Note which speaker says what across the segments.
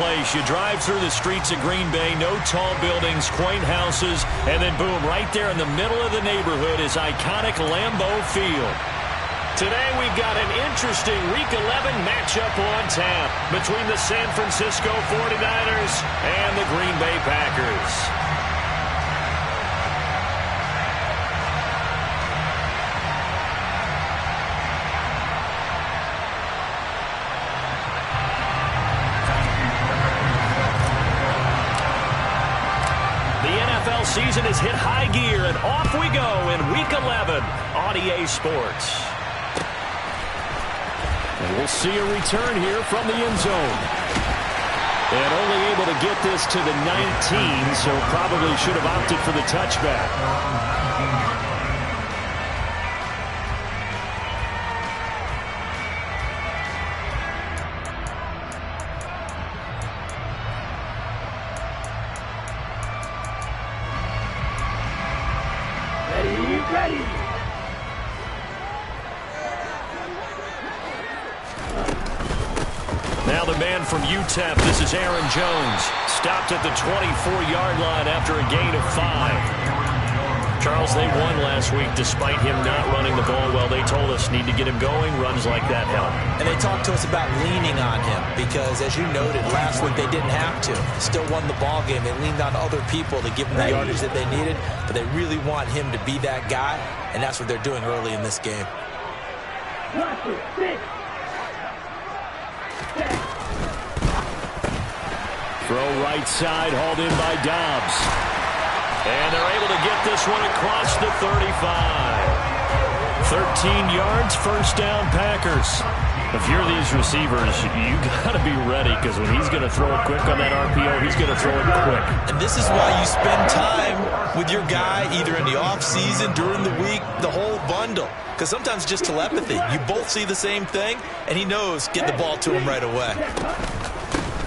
Speaker 1: You drive through the streets of Green Bay, no tall buildings, quaint houses, and then boom, right there in the middle of the neighborhood is iconic Lambeau Field. Today we've got an interesting Week 11 matchup on tap between the San Francisco 49ers and the Green Bay Packers. Season has hit high gear, and off we go in Week 11 on EA Sports. And we'll see a return here from the end zone. And only able to get this to the 19, so probably should have opted for the touchback.
Speaker 2: Ready.
Speaker 1: Now the man from UTEP, this is Aaron Jones. Stopped at the 24-yard line after a gain of 5. Charles, they won last week despite him not running the ball well. They told us need to get him going. Runs like that help.
Speaker 3: And they talked to us about leaning on him because, as you noted, last week they didn't have to. Still won the ball game. They leaned on other people to give them the yardage that they needed, but they really want him to be that guy, and that's what they're doing early in this game.
Speaker 1: Throw right side, hauled in by Dobbs. And they're able to get this one across the 35. 13 yards, first down, Packers. If you're these receivers, you got to be ready because when he's going to throw it quick on that RPO, he's going to throw it quick.
Speaker 3: And this is why you spend time with your guy either in the offseason, during the week, the whole bundle. Because sometimes just telepathy. You both see the same thing, and he knows get the ball to him right away.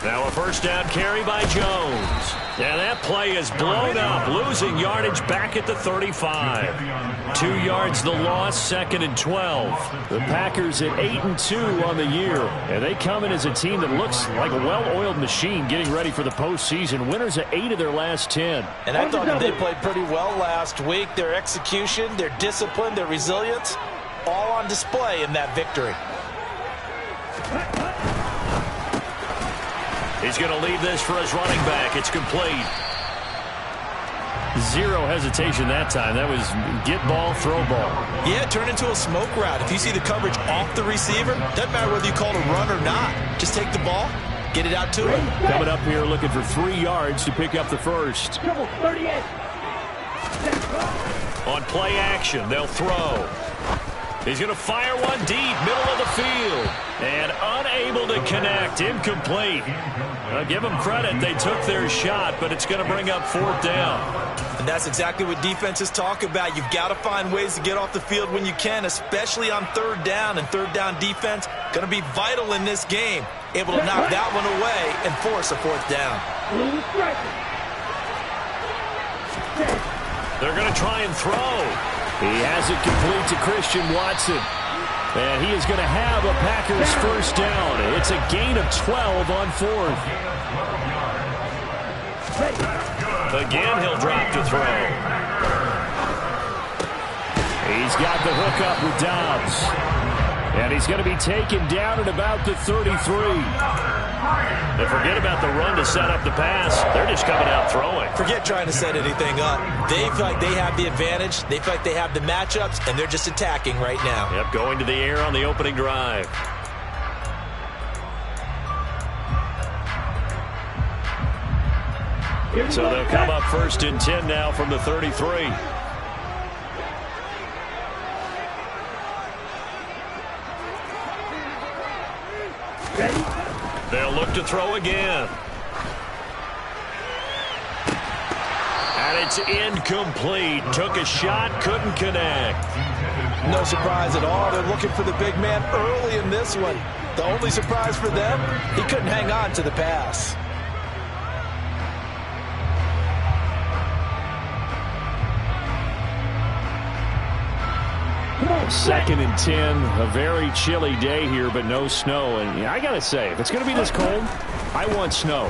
Speaker 1: Now a first down carry by Jones. And that play is blown up, losing yardage back at the 35. 2 yards the loss, 2nd and 12. The Packers at 8-2 on the year. And they come in as a team that looks like a well-oiled machine getting ready for the postseason. Winners of 8 of their last 10.
Speaker 3: And I thought that they played pretty well last week. Their execution, their discipline, their resilience, all on display in that victory.
Speaker 1: He's going to leave this for his running back. It's complete. Zero hesitation that time. That was get ball, throw ball.
Speaker 3: Yeah, turn into a smoke route. If you see the coverage off the receiver, doesn't matter whether you call it a run or not. Just take the ball, get it out to him.
Speaker 1: Coming up here looking for 3 yards to pick up the first.
Speaker 2: 38.
Speaker 1: On play action, they'll throw. He's going to fire one deep, middle of the field. And unable to connect, incomplete. I'll give them credit, they took their shot, but it's going to bring up 4th down.
Speaker 3: And that's exactly what defenses talk about. You've got to find ways to get off the field when you can, especially on 3rd down. And 3rd down defense going to be vital in this game. Able to knock that one away and force a 4th down.
Speaker 1: They're going to try and throw. He has it complete to Christian Watson. And he is going to have a Packers first down. It's a gain of 12 on 4th. Again, he'll drop to throw. He's got the hook up with Dobbs. And he's going to be taken down at about the 33. And forget about the run to set up the pass. They're just coming out throwing.
Speaker 3: Forget trying to set anything up. They feel like they have the advantage. They feel like they have the matchups, and they're just attacking right now.
Speaker 1: Yep, going to the air on the opening drive. So they'll come up 1st and 10 now from the 33. They'll look to throw again. And it's incomplete. Took a shot, couldn't connect.
Speaker 3: No surprise at all. They're looking for the big man early in this one. The only surprise for them, he couldn't hang on to the pass.
Speaker 1: Second and 10, a very chilly day here, but no snow. And I got to say, if it's going to be this cold, I want snow.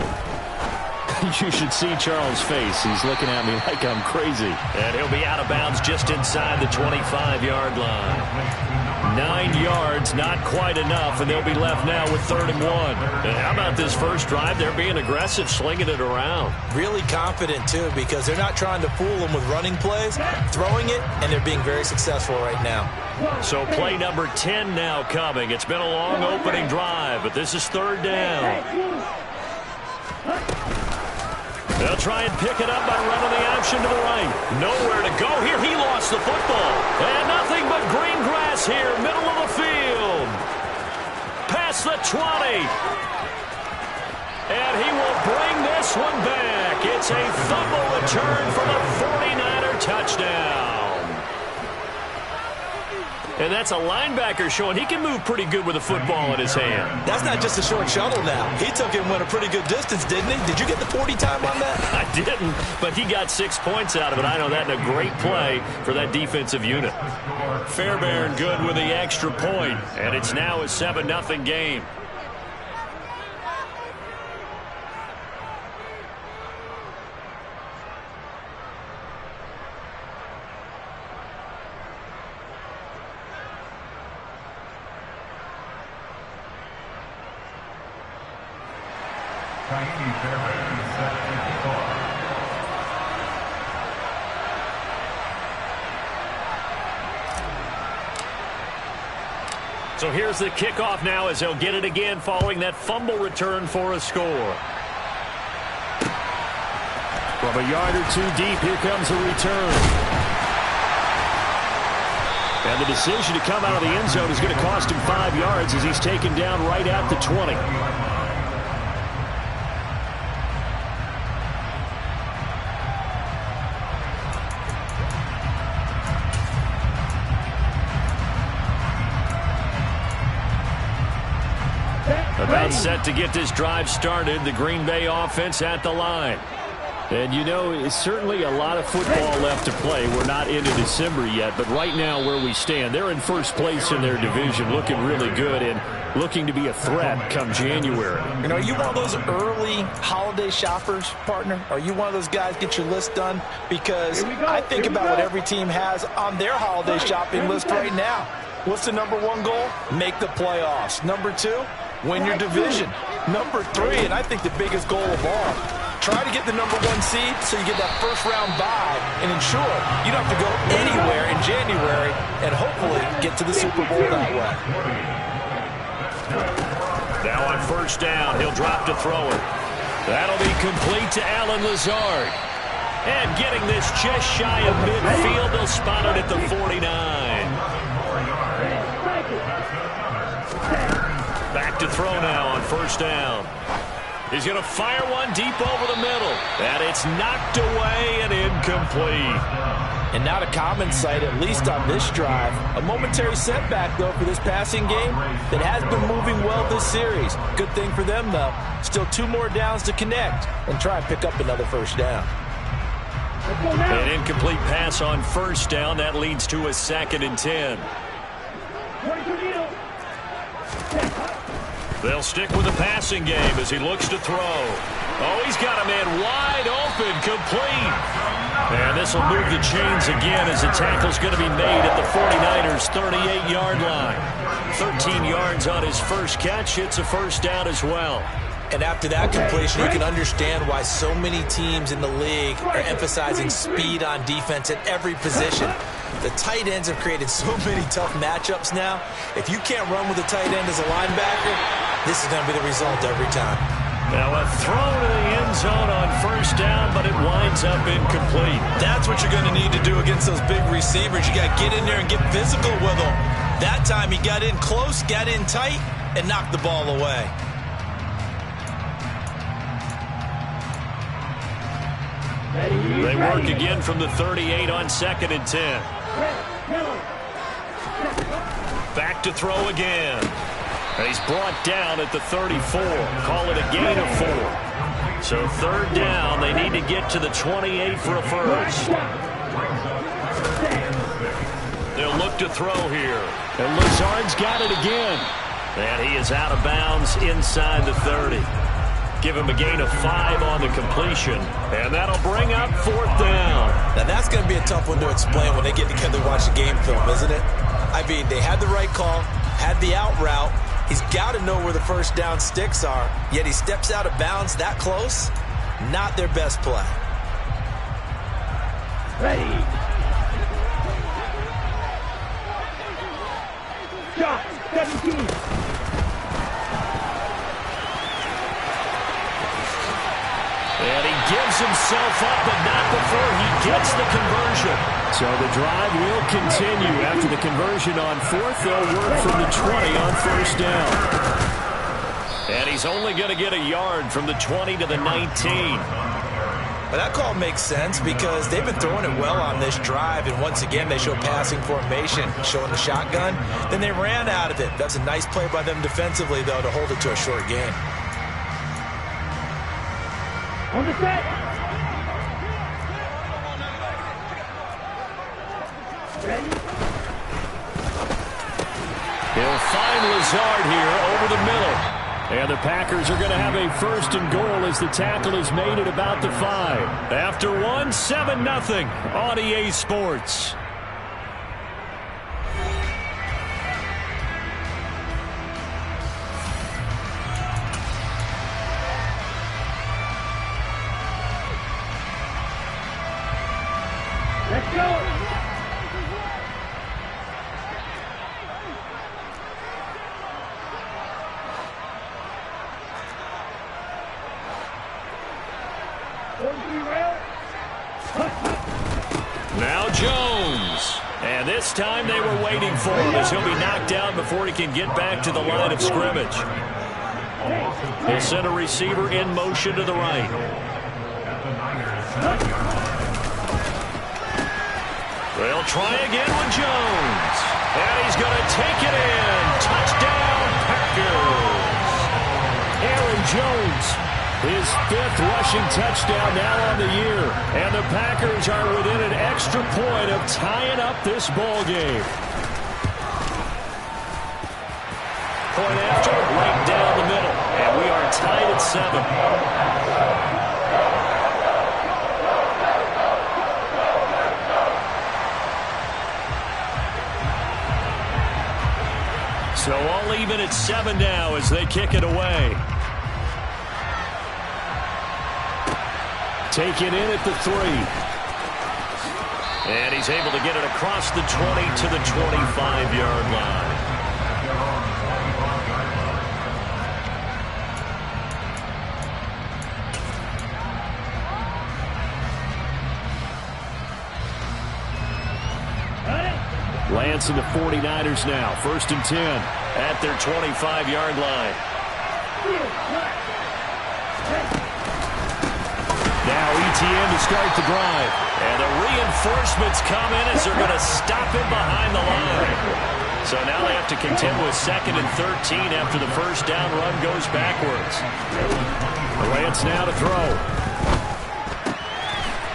Speaker 1: You should see Charles' face. He's looking at me like I'm crazy. And he'll be out of bounds just inside the 25-yard line. 9 yards, not quite enough, and they'll be left now with 3rd and 1. And how about this first drive? They're being aggressive, slinging it around.
Speaker 3: Really confident, too, because they're not trying to fool them with running plays, throwing it, and they're being very successful right now.
Speaker 1: So play number 10 now coming. It's been a long opening drive, but this is 3rd down. They'll try and pick it up by running the option to the right. Nowhere to go here. He lost the football. And nothing but green grass here, middle of the field. Past the 20. And he will bring this one back. It's a fumble return from a 49er touchdown. And that's a linebacker showing he can move pretty good with a football in his hand.
Speaker 3: That's not just a short shuttle now. He took it and went a pretty good distance, didn't he? Did you get the 40 time on that?
Speaker 1: I didn't, but he got 6 points out of it. I know that in a great play for that defensive unit. Fairbairn good with the extra point, and it's now a 7-0 game. So here's the kickoff now as they'll get it again following that fumble return for a score. From a yard or two deep, here comes a return. And the decision to come out of the end zone is going to cost him 5 yards as he's taken down right at the 20. About set to get this drive started, the Green Bay offense at the line. And, you know, it's certainly a lot of football left to play. We're not into December yet, but right now where we stand, they're in first place in their division, looking really good and looking to be a threat come January.
Speaker 3: You know, are you one of those early holiday shoppers, partner? Are you one of those guys get your list done? Because I think about what every team has on their holiday shopping list right now. What's the #1 goal? Make the playoffs. #2, win your division. #3, and I think the biggest goal of all, try to get the #1 seed so you get that first-round bye and ensure you don't have to go anywhere in January and hopefully get to the Super Bowl that way.
Speaker 1: Now on first down, he'll drop to throw it. That'll be complete to Alan Lazard. And getting this just shy of midfield, they'll spot it at the 49. Back to throw now on first down. He's going to fire one deep over the middle. And it's knocked away and incomplete.
Speaker 3: And not a common sight, at least on this drive. A momentary setback, though, for this passing game that has been moving well this series. Good thing for them, though. Still 2 more downs to connect and try and pick up another first down.
Speaker 1: An incomplete pass on first down. That leads to a 2nd and 10. They'll stick with the passing game as he looks to throw. Oh, he's got a man wide open, complete. And this will move the chains again as the tackle's going to be made at the 49ers' 38-yard line. 13 yards on his first catch. It's a first down as well.
Speaker 3: And after that completion, you can understand why so many teams in the league are emphasizing speed on defense at every position. The tight ends have created so many tough matchups now. If you can't run with a tight end as a linebacker, this is going to be the result every time.
Speaker 1: Now a throw to the end zone on first down, but it winds up incomplete.
Speaker 3: That's what you're going to need to do against those big receivers. You got to get in there and get physical with them. That time he got in close, got in tight, and knocked the ball away.
Speaker 1: They work again from the 38 on 2nd and 10. Back to throw again. And he's brought down at the 34. Call it a gain of 4. So 3rd down. They need to get to the 28 for a first. They'll look to throw here. And Lazard's got it again. And he is out of bounds inside the 30. give him a gain of 5 on the completion. And that'll bring up 4th down.
Speaker 3: Now, that's going to be a tough one to explain when they get together and watch the game film, isn't it? I mean, they had the right call, had the out route. He's got to know where the first down sticks are, yet he steps out of bounds that close. Not their best play.
Speaker 2: Ready. Shot, 17.
Speaker 1: And he gives himself up, but not before he gets the conversion. So the drive will continue. After the conversion on 4th, they'll work from the 20 on 1st down. And he's only going to get a yard from the 20 to the 19.
Speaker 3: But that call makes sense because they've been throwing it well on this drive, and once again they show passing formation, showing the shotgun. Then they ran out of it. That's a nice play by them defensively, though, to hold it to a short gain.
Speaker 2: On the set. Ready.
Speaker 1: He'll find Lazard here over the middle. And the Packers are going to have a 1st and goal as the tackle is made at about the 5. After 1, 7-0 on EA Sports.
Speaker 2: Let's go.
Speaker 1: Now Jones. And this time they were waiting for him as he'll be knocked down before he can get back to the line of scrimmage. He'll send a receiver in motion to the right. They'll try again with Jones. And he's going to take it in. Touchdown, Packers. Aaron Jones, his 5th rushing touchdown now on the year. And the Packers are within an extra point of tying up this ball game. Point after, right down the middle. And we are tied at 7. So all even at 7 now as they kick it away. Taken in at the 3. And he's able to get it across the 20 to the 25-yard line. Lance and the 49ers now. 1st and 10 at their 25-yard line. Now ETN to start the drive. And the reinforcements come in as they're going to stop him behind the line. So now they have to contend with 2nd and 13 after the 1st down run goes backwards. Lance now to throw.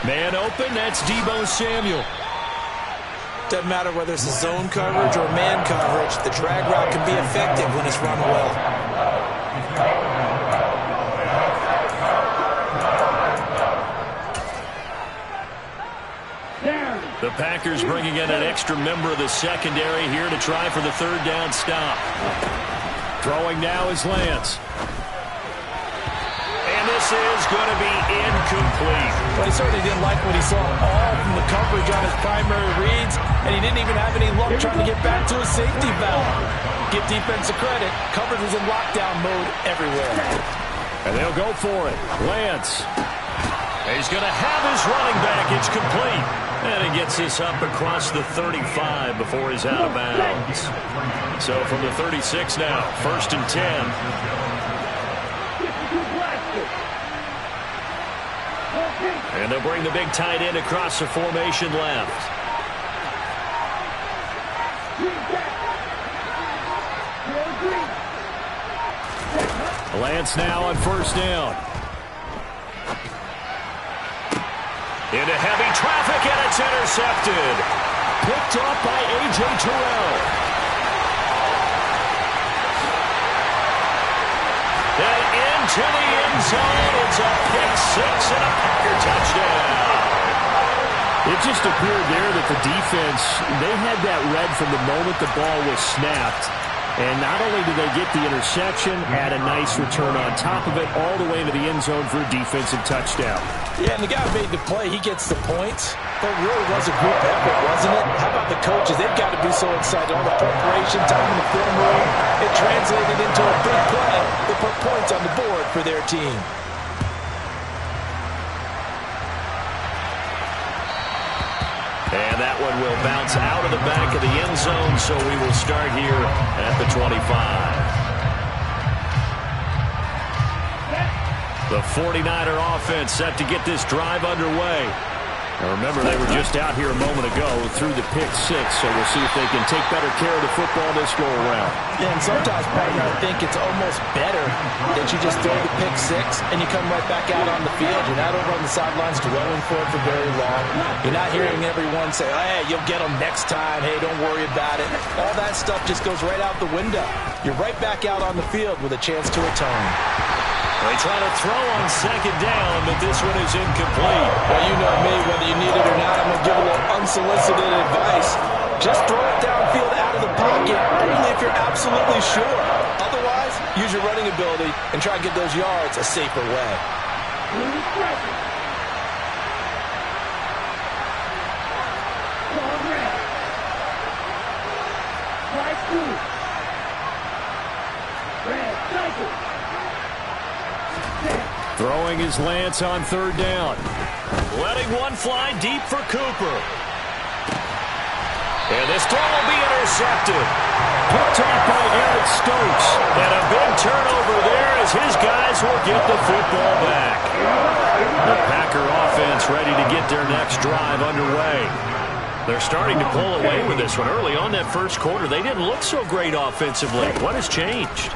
Speaker 1: Man open, that's Deebo Samuel.
Speaker 3: Doesn't matter whether it's a zone coverage or man coverage, the drag route can be effective when it's run well.
Speaker 1: The Packers bringing in an extra member of the secondary here to try for the 3rd down stop. Throwing now is Lance. And this is going to be incomplete.
Speaker 3: Well, he certainly didn't like what he saw all from the coverage on his primary reads, and he didn't even have any luck trying to get back to his safety valve. Give defense a credit. Coverage was in lockdown mode everywhere.
Speaker 1: And they'll go for it. Lance. He's going to have his running back. It's complete. And he gets this up across the 35 before he's out of bounds. So from the 36 now, 1st and 10. And they'll bring the big tight end across the formation left. Lance now on 1st down. Into heavy traffic, and it's intercepted. Picked off by A.J. Terrell. And into the end zone. It's a pick six and a Packer touchdown.
Speaker 4: It just appeared there that the defense, they had that read from the moment the ball was snapped. And not only did they get the interception, had a nice return on top of it, all the way into the end zone for a defensive touchdown.
Speaker 3: Yeah, and the guy who made the play, he gets the points. But it really was a group effort, wasn't it? How about the coaches? They've got to be so excited. All the preparation, time in the film room, it translated into a big play. They put points on the board for their team.
Speaker 1: And that one will bounce out of the back of the end zone, so we will start here at the 25. The 49er offense set to get this drive underway. Now remember, they were just out here a moment ago through the pick six, so we'll see if they can take better care of the football this go-around.
Speaker 3: Yeah, and sometimes, partner, I think it's almost better that you just throw the pick six and you come right back out on the field. You're not over on the sidelines dwelling for it for very long. You're not hearing everyone say, hey, you'll get them next time. Hey, don't worry about it. All that stuff just goes right out the window. You're right back out on the field with a chance to atone.
Speaker 1: They try to throw on second down, but this one is incomplete.
Speaker 3: Well, you know me, whether you need it or not, I'm going to give a little unsolicited advice. Just throw it downfield out of the pocket, only if you're absolutely sure. Otherwise, use your running ability and try to get those yards a safer way.
Speaker 1: Throwing is Lance on third down. Letting one fly deep for Cooper. And this throw will be intercepted. Picked off by Eric Stokes. And a big turnover there as his guys will get the football back. The Packer offense ready to get their next drive underway. They're starting to pull away with this one. Early on that first quarter, they didn't look so great offensively. What has changed?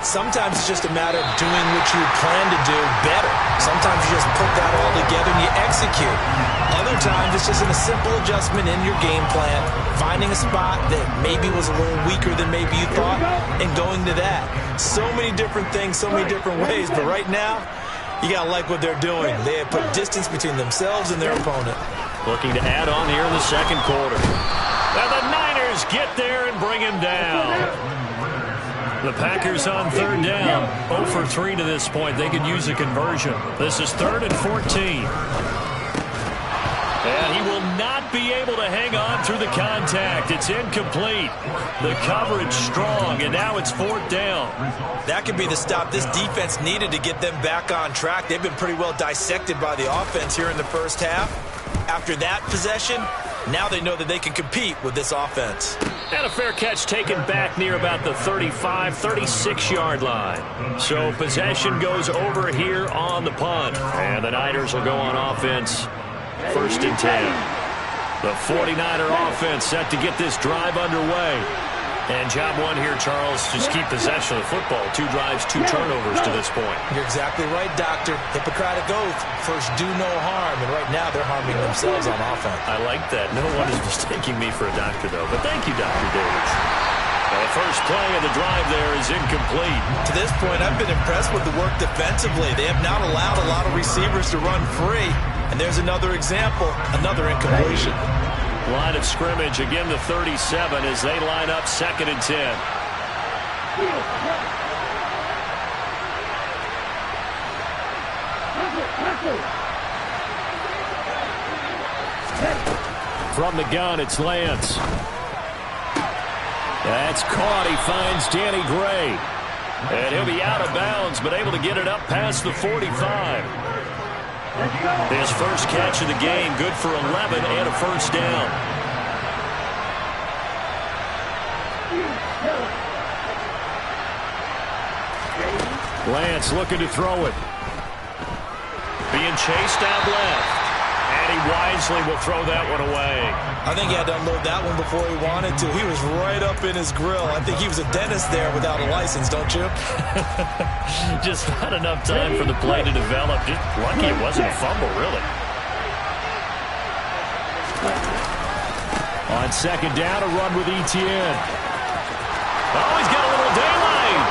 Speaker 3: Sometimes it's just a matter of doing what you plan to do better. Sometimes you just put that all together and you execute. Other times it's just a simple adjustment in your game plan, finding a spot that maybe was a little weaker than maybe you thought, and going to that. So many different things, so many different ways, but right now, you got to like what they're doing. They have put distance between themselves and their opponent.
Speaker 1: Looking to add on here in the second quarter. And the Niners get there and bring him down. The Packers on third down, 0 for 3 to this point. They could use a conversion. This is 3rd and 14. And he will not be able to hang on through the contact. It's incomplete. The coverage strong, and now it's 4th down.
Speaker 3: That could be the stop this defense needed to get them back on track. They've been pretty well dissected by the offense here in the first half. After that possession, now they know that they can compete with this offense.
Speaker 1: And a fair catch taken back near about the 35, 36-yard line. So possession goes over here on the punt. And the Niners will go on offense, 1st and 10. The 49er offense set to get this drive underway. And job one here, Charles, just keep possession of the football. 2 drives, 2 turnovers to this point.
Speaker 3: You're exactly right, Doctor. Hippocratic oath. First, do no harm. And right now, they're harming themselves on offense.
Speaker 1: I like that. No one is mistaking me for a doctor, though. But thank you, Dr. Davis. The first play of the drive there is incomplete.
Speaker 3: To this point, I've been impressed with the work defensively. They have not allowed a lot of receivers to run free. And there's another example, another incompletion.
Speaker 1: Line of scrimmage, again the 37 as they line up 2nd and 10. From the gun, it's Lance. That's caught. He finds Danny Gray. And he'll be out of bounds, but able to get it up past the 45. His first catch of the game, good for 11 and a 1st down. Lance looking to throw it. Being chased out left. And he wisely will throw that one away.
Speaker 3: I think he had to unload that one before he wanted to. He was right up in his grill. I think he was a dentist there without a license, don't you?
Speaker 1: Just not enough time for the play to develop. Just lucky it wasn't a fumble, really. On 2nd down, a run with Etienne. Oh, he's got a little daylight.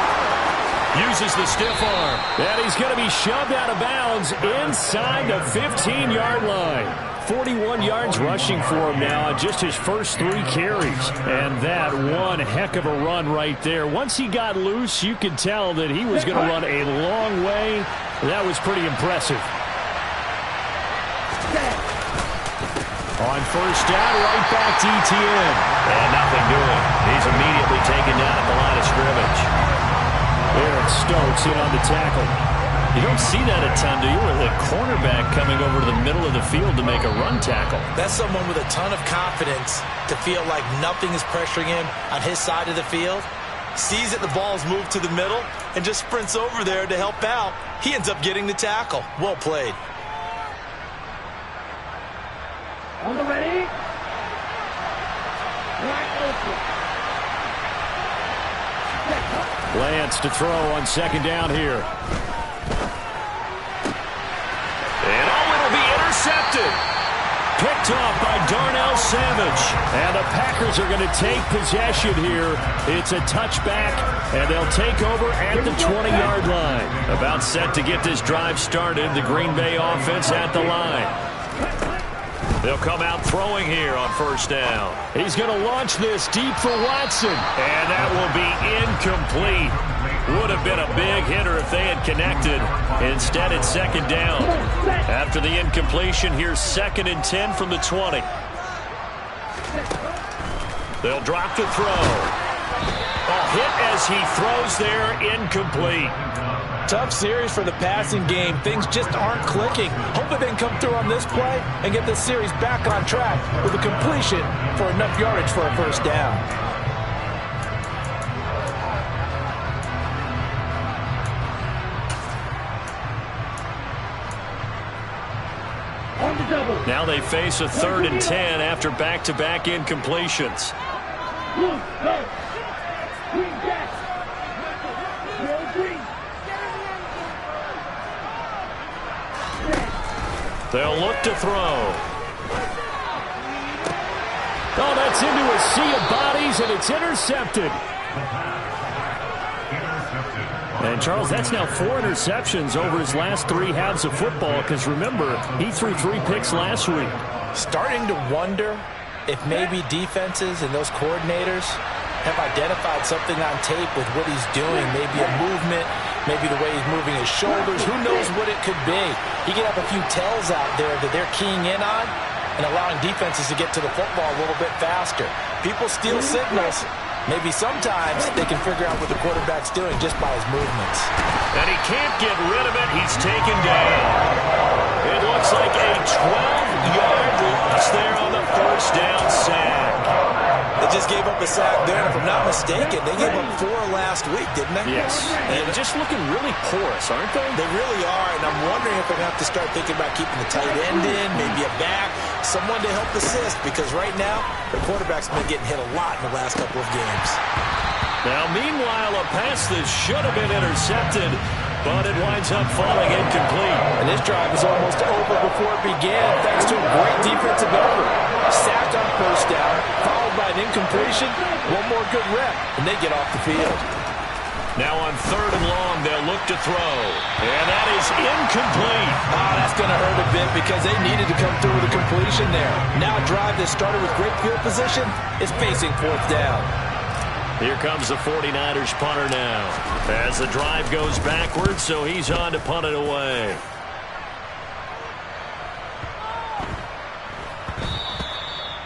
Speaker 1: Uses the stiff arm.
Speaker 4: And he's going to be shoved out of bounds inside the 15-yard line. 41 yards rushing for him now on just his first 3 carries. And that one heck of a run right there. Once he got loose, you could tell that he was going to run a long way. That was pretty impressive. On first down, right back to ETN.
Speaker 1: And nothing doing. He's immediately taken down at the line of scrimmage.
Speaker 4: Eric Stokes in on the tackle.
Speaker 1: You don't see that a ton, do you? With a cornerback coming over to the middle of the field to make a run tackle.
Speaker 3: That's someone with a ton of confidence to feel like nothing is pressuring him on his side of the field. Sees that the ball's moved to the middle and just sprints over there to help out. He ends up getting the tackle. Well played.
Speaker 2: On the ready. Wide open.
Speaker 4: Lance to throw on second down here.
Speaker 1: And it'll be intercepted. Picked off by Darnell Savage.
Speaker 4: And the Packers are going to take possession here. It's a touchback, and they'll take over at the 20-yard line.
Speaker 1: About set to get this drive started. The Green Bay offense at the line. They'll come out throwing here on first down.
Speaker 4: He's going to launch this deep for Watson.
Speaker 1: And that will be incomplete. Would have been a big hitter if they had connected. Instead, it's second down. After the incompletion, here's 2nd and 10 from the 20. They'll drop the throw. A hit as he throws there, incomplete.
Speaker 3: Tough series for the passing game. Things just aren't clicking. Hoping they can come through on this play and get this series back on track with a completion for enough yardage for a first down.
Speaker 2: On the double.
Speaker 1: Now they face a 3rd and 10 after back-to-back incompletions.
Speaker 2: Blue, go. Green, jack. Yellow, green.
Speaker 1: They'll look to throw.
Speaker 4: Oh, that's into a sea of bodies, and it's intercepted. And, Charles, that's now 4 interceptions over his last 3 halves of football, because, remember, he threw 3 picks last week.
Speaker 3: Starting to wonder if maybe defenses and those coordinators have identified something on tape with what he's doing, maybe a movement, maybe the way he's moving his shoulders. Who knows what it could be? He could have a few tells out there that they're keying in on and allowing defenses to get to the football a little bit faster. People steal signals. Maybe sometimes they can figure out what the quarterback's doing just by his movements.
Speaker 1: And he can't get rid of it. He's taken down. It looks like a 12-yard loss there on the first down sack.
Speaker 3: They just gave up a sack there, and if I'm not mistaken, they gave up 4 last week, didn't they?
Speaker 4: Yes. And just looking really porous, aren't they?
Speaker 3: They really are, and I'm wondering if they're going to have to start thinking about keeping the tight end in, maybe a back, someone to help assist, because right now, the quarterback's been getting hit a lot in the last couple of games.
Speaker 1: Now, meanwhile, a pass that should have been intercepted, but it winds up falling incomplete.
Speaker 3: And this drive is almost over before it began, thanks to a great defensive effort. Sacked on first down, followed by an incompletion, one more good rep, and they get off the field.
Speaker 1: Now on 3rd and long, they'll look to throw. And that is incomplete.
Speaker 3: Oh, that's going to hurt a bit because they needed to come through with a completion there. Now a drive that started with great field position is facing 4th down.
Speaker 1: Here comes the 49ers punter now. As the drive goes backwards, so he's on to punt it away.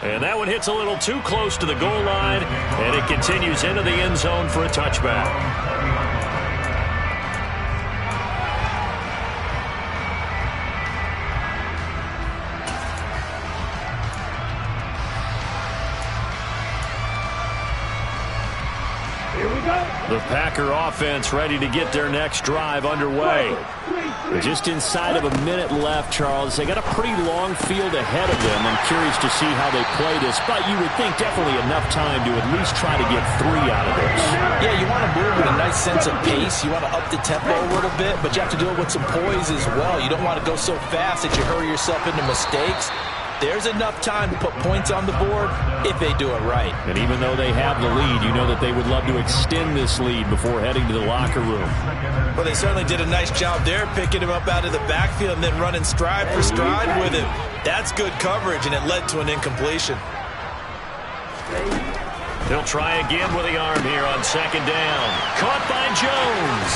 Speaker 1: And that one hits a little too close to the goal line, and it continues into the end zone for a touchback.
Speaker 2: Here we go.
Speaker 1: The Packer offense ready to get their next drive underway.
Speaker 4: Just inside of a minute left, Charles. They got a pretty long field ahead of them. I'm curious to see how they play this, but you would think definitely enough time to at least try to get 3 out of this.
Speaker 3: Yeah, you want to move with a nice sense of pace. You want to up the tempo a little bit, but you have to do it with some poise as well. You don't want to go so fast that you hurry yourself into mistakes. there's enough time to put points on the board if they do it right.
Speaker 4: And even though they have the lead, you know that they would love to extend this lead before heading to the locker room.
Speaker 3: Well, they certainly did a nice job there, picking him up out of the backfield and then running stride for stride with him. That's good coverage, and it led to an incompletion.
Speaker 1: He'll try again with the arm here on second down. Caught by Jones.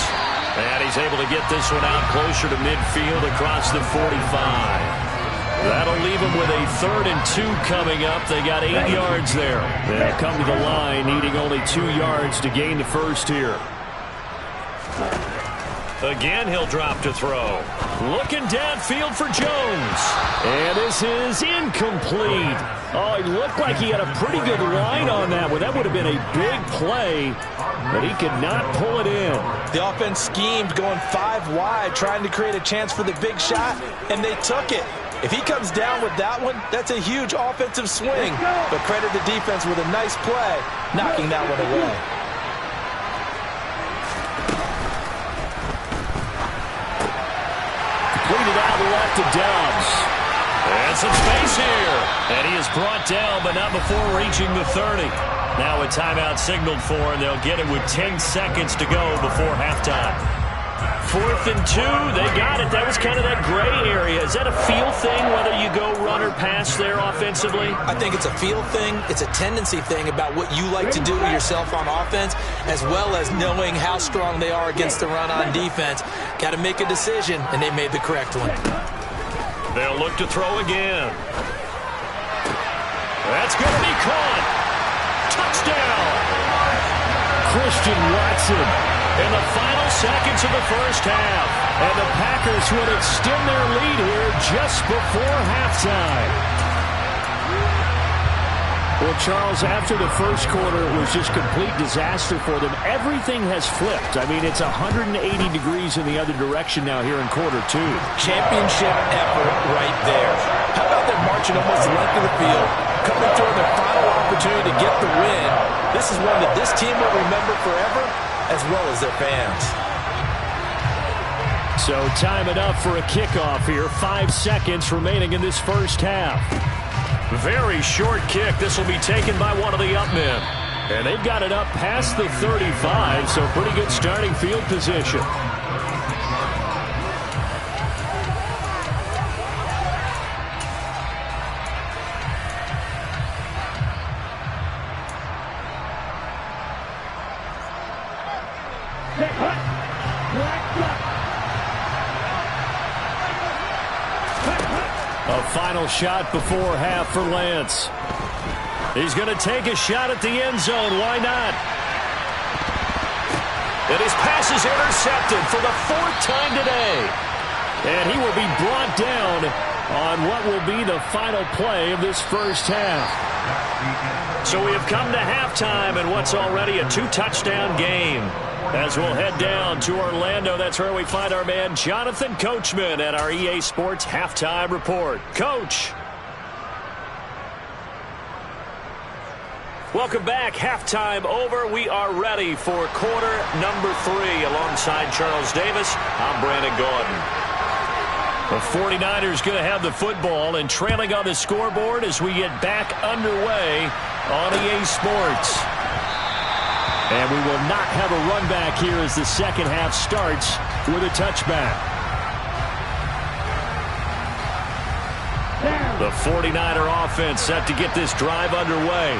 Speaker 1: And he's able to get this one out closer to midfield across the 45. That'll leave them with a 3rd and 2 coming up. They got 8 yards there. They'll come to the line, needing only 2 yards to gain the first here. Again, he'll drop to throw. Looking downfield for Jones.
Speaker 4: And this is incomplete. Oh, it looked like he had a pretty good line on that one. That would have been a big play, but he could not pull it in.
Speaker 3: The offense schemed going 5 wide, trying to create a chance for the big shot, and they took it. If he comes down with that one, that's a huge offensive swing. But credit the defense with a nice play, knocking that one away.
Speaker 4: Completed out left to Dobbs.
Speaker 1: And some space here. And he is brought down, but not before reaching the 30. Now a timeout signaled for, and they'll get it with 10 seconds to go before halftime. 4th and 2, they got it. That was kind of that gray area. Is that a feel thing, whether you go run or pass there offensively?
Speaker 3: I think it's a feel thing. It's a tendency thing about what you like to do yourself on offense, as well as knowing how strong they are against the run on defense. Got to make a decision, and they made the correct one.
Speaker 1: They'll look to throw again. That's going to be caught. Touchdown.
Speaker 4: Christian Watson.
Speaker 1: In the final seconds of the first half.
Speaker 4: And the Packers would extend their lead here just before halftime. Well, Charles, after the first quarter, it was just complete disaster for them. Everything has flipped. I mean, it's 180 degrees in the other direction now here in quarter 2.
Speaker 3: Championship effort right there. How about them marching almost the length of the field, coming through their final opportunity to get the win? This is one that this team will remember forever, as well as their fans.
Speaker 4: So time enough for a kickoff here. 5 seconds remaining in this first half.
Speaker 1: Very short kick. This will be taken by one of the up men.
Speaker 4: And they've got it up past the 35, so pretty good starting field position. A final shot before half for Lance. He's going to take a shot at the end zone. Why not?
Speaker 1: And his pass is intercepted for the 4th time today.
Speaker 4: And he will be brought down on what will be the final play of this first half.
Speaker 1: So we have come to halftime in what's already a 2-touchdown game. As we'll head down to Orlando, that's where we find our man Jonathan Coachman at our EA Sports Halftime Report. Coach. Welcome back. Halftime over. We are ready for quarter number 3. Alongside Charles Davis, I'm Brandon Gordon. The 49ers going to have the football and trailing on the scoreboard as we get back underway on EA Sports. And we will not have a run back here as the second half starts with a touchback. The 49er offense set to get this drive underway.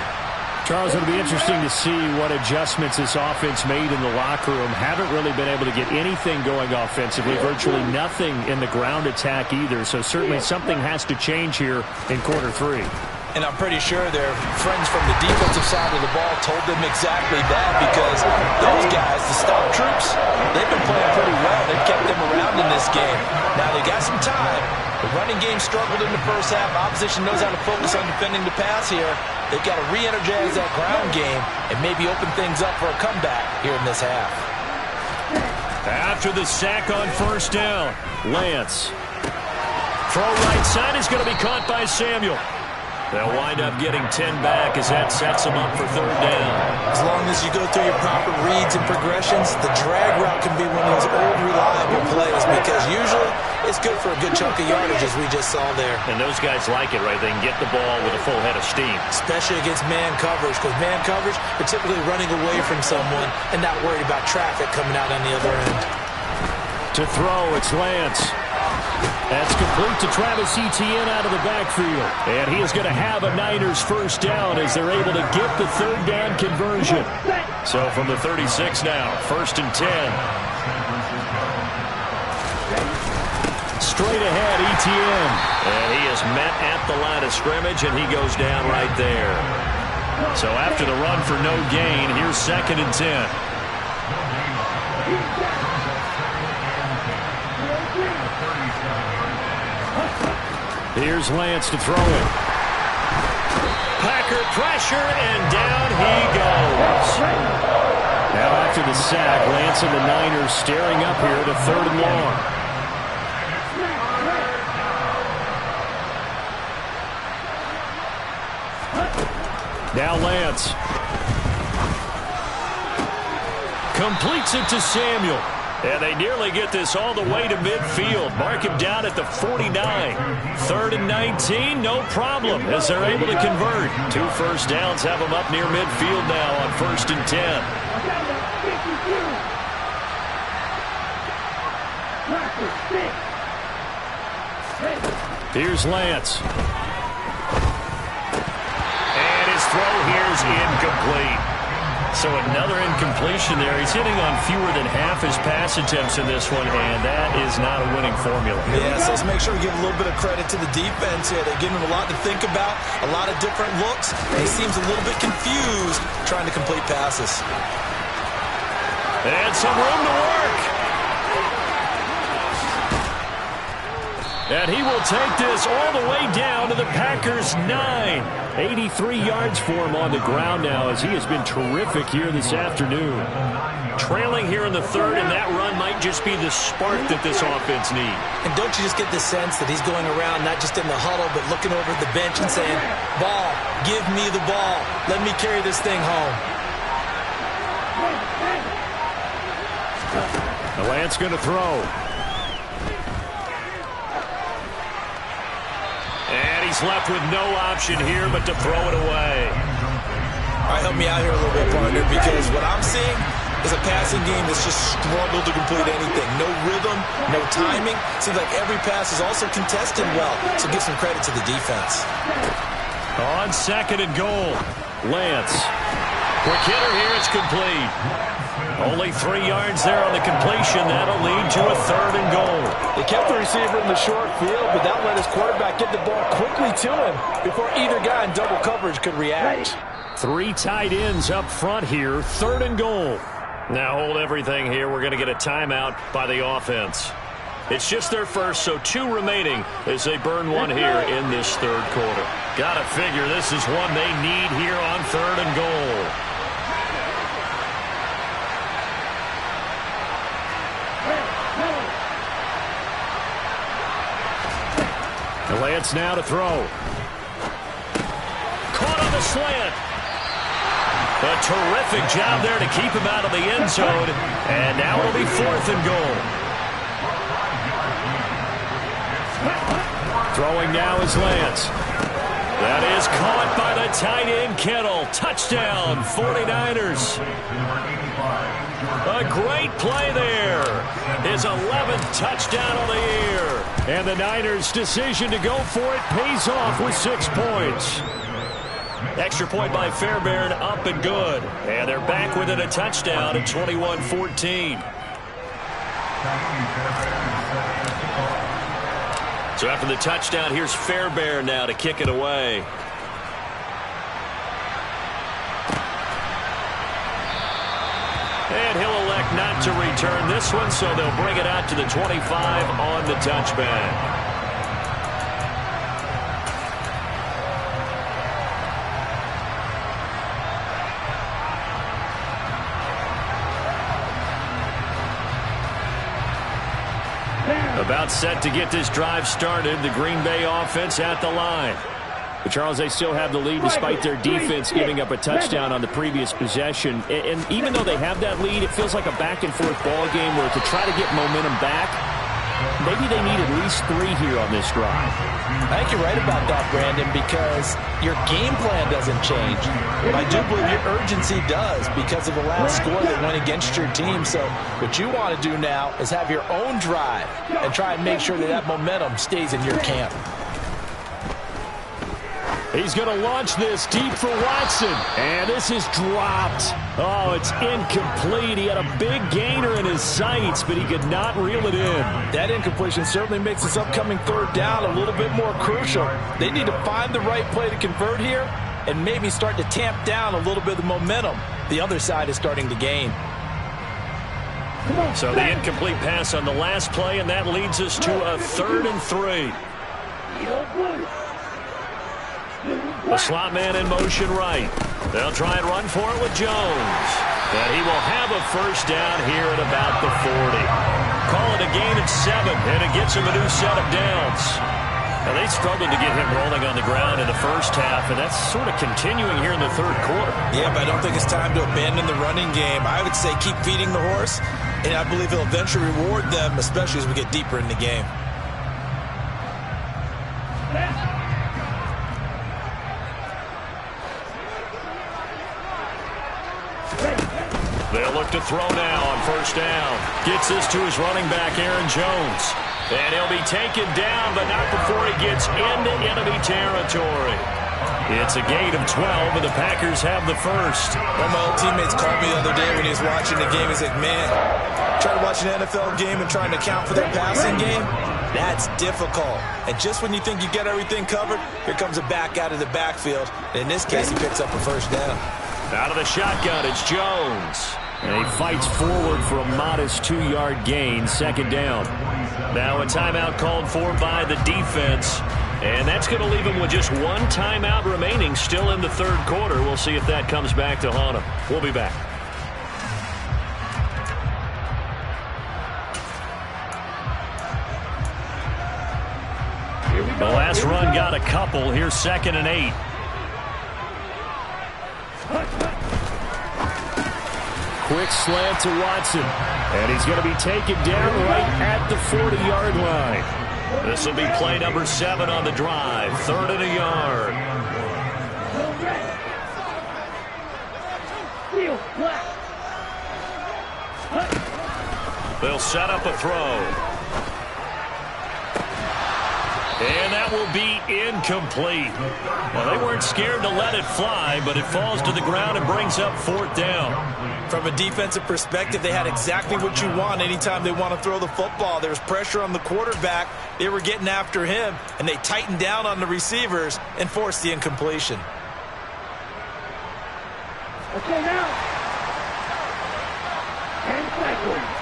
Speaker 1: Charles, it'll be interesting to see what adjustments this offense made in the locker room. Haven't really been able to get anything going offensively. Virtually nothing in the ground attack either. So certainly something has to change here in quarter 3.
Speaker 3: And I'm pretty sure their friends from the defensive side of the ball told them exactly that, because those guys, the stout troops, they've been playing pretty well. They've kept them around in this game. Now they got some time. The running game struggled in the first half. Opposition knows how to focus on defending the pass here. They've got to re-energize that ground game and maybe open things up for a comeback here in this half.
Speaker 1: After the sack on first down, Lance. Throw right side is going to be caught by Samuel. They'll wind up getting 10 back as that sets them up for third down.
Speaker 3: As long as you go through your proper reads and progressions, the drag route can be one of those old reliable plays because usually it's good for a good chunk of yardage as we just saw there.
Speaker 1: And those guys like it, right? They can get the ball with a full head of steam.
Speaker 3: Especially against man coverage, because man coverage, they're typically running away from someone and not worried about traffic coming out on the other end.
Speaker 4: To throw, it's Lance. That's complete to Travis Etienne out of the backfield. And he is going to have a Niners first down as they're able to get the third down conversion.
Speaker 1: So from the 36 now, 1st and 10.
Speaker 4: Straight ahead, Etienne.
Speaker 1: And he is met at the line of scrimmage, and he goes down right there. So after the run for no gain, here's 2nd and 10.
Speaker 4: Here's Lance to throw it.
Speaker 1: Packer pressure, and down he goes.
Speaker 4: Now after the sack, Lance and the Niners staring up here to 3rd and long. Now Lance.
Speaker 1: Completes it to Samuel. And they nearly get this all the way to midfield. Mark him down at the 49. 3rd and 19, no problem, as they're able to convert. 2 first downs have them up near midfield now on 1st and 10.
Speaker 4: Here's Lance.
Speaker 1: And his throw here's incomplete. So another incompletion there. He's hitting on fewer than half his pass attempts in this one, and that is not a winning formula.
Speaker 3: Yeah, so let's make sure we give a little bit of credit to the defense here. They're giving him a lot to think about, a lot of different looks, and he seems a little bit confused trying to complete passes.
Speaker 1: And some room to work. And he will take this all the way down to the Packers' 9.
Speaker 4: 83 yards for him on the ground now as he has been terrific here this afternoon.
Speaker 1: Trailing here in the 3rd, and that run might just be the spark that this offense needs.
Speaker 3: And don't you just get the sense that he's going around not just in the huddle but looking over at the bench and saying, ball, give me the ball. Let me carry this thing home.
Speaker 4: The Lance going to throw.
Speaker 1: And he's left with no option here but to throw it away.
Speaker 3: All right, help me out here a little bit, partner, because what I'm seeing is a passing game that's just struggled to complete anything. No rhythm, no timing. Seems like every pass is also contested well, so give some credit to the defense.
Speaker 1: On 2nd and goal, Lance. Quick hitter here, it's complete. Only 3 yards there on the completion. That'll lead to a 3rd and goal.
Speaker 5: They kept the receiver in the short field, but that let his quarterback get the ball quickly to him before either guy in double coverage could react.
Speaker 4: 3 tight ends up front here. 3rd and goal.
Speaker 1: Now hold everything here. We're going to get a timeout by the offense. It's just their first, so 2 remaining as they burn one here in this 3rd quarter. Got to figure this is one they need here on 3rd and goal.
Speaker 4: Lance now to throw.
Speaker 1: Caught on the slant. A terrific job there to keep him out of the end zone. And now it'll be 4th and goal.
Speaker 4: Throwing now is Lance.
Speaker 1: That is caught by the tight end Kittle. Touchdown, 49ers. A great play there. His 11th touchdown of the year.
Speaker 4: And the Niners' decision to go for it pays off with 6 points.
Speaker 1: Extra point by Fairbairn, up and good. And they're back within a touchdown at 21-14. So after the touchdown, here's Fairbairn now to kick it away. And he'll elect not to return this one, so they'll bring it out to the 25 on the touchback. About set to get this drive started. The Green Bay offense at the line.
Speaker 4: But Charles, they still have the lead despite their defense giving up a touchdown on the previous possession. And even though they have that lead, it feels like a back-and-forth ball game where to try to get momentum back, maybe they need at least 3 here on this drive.
Speaker 3: I think you're right about that, Brandon, because your game plan doesn't change. But I do believe your urgency does because of the last score that went against your team. So what you want to do now is have your own drive and try and make sure that that momentum stays in your camp.
Speaker 1: He's going to launch this deep for Watson. And this is dropped. Oh, it's incomplete. He had a big gainer in his sights, but he could not reel it in.
Speaker 5: That incompletion certainly makes this upcoming third down a little bit more crucial. They need to find the right play to convert here and maybe start to tamp down a little bit of momentum the other side is starting to gain.
Speaker 1: So the incomplete pass on the last play, and that leads us to a 3rd and 3. The slot man in motion right. They'll try and run for it with Jones. And he will have a first down here at about the 40. Call it a gain of 7, and it gets him a new set of downs. Now, they struggled to get him rolling on the ground in the first half, and that's sort of continuing here in the third quarter.
Speaker 3: Yeah, but I don't think it's time to abandon the running game. I would say keep feeding the horse, and I believe he'll eventually reward them, especially as we get deeper in the game.
Speaker 1: They'll look to throw now on first down. Gets this to his running back, Aaron Jones. And he'll be taken down, but not before he gets into enemy territory. It's a gain of 12, and the Packers have the first.
Speaker 3: One of my old teammates called me the other day when he was watching the game. He's like, man, trying to watch an NFL game and trying to account for their passing game, that's difficult. And just when you think you get everything covered, here comes a back out of the backfield. And in this case, he picks up a first down.
Speaker 1: Out of the shotgun, it's Jones.
Speaker 4: And he fights forward for a modest 2-yard gain, 2nd down.
Speaker 1: Now a timeout called for by the defense. And that's going to leave him with just 1 timeout remaining still in the third quarter. We'll see if that comes back to haunt him. We'll be back. The last run got a couple. Here's 2nd and 8.
Speaker 4: Quick slant to Watson. And he's going to be taken down right at the 40-yard line.
Speaker 1: This will be play number 7 on the drive. 3rd and a yard. They'll set up a throw. And that will be incomplete. Well, they weren't scared to let it fly, but it falls to the ground and brings up 4th down.
Speaker 3: From a defensive perspective, they had exactly what you want anytime they want to throw the football. There was pressure on the quarterback. They were getting after him, and they tightened down on the receivers and forced the incompletion.
Speaker 2: Okay, now. 10 seconds.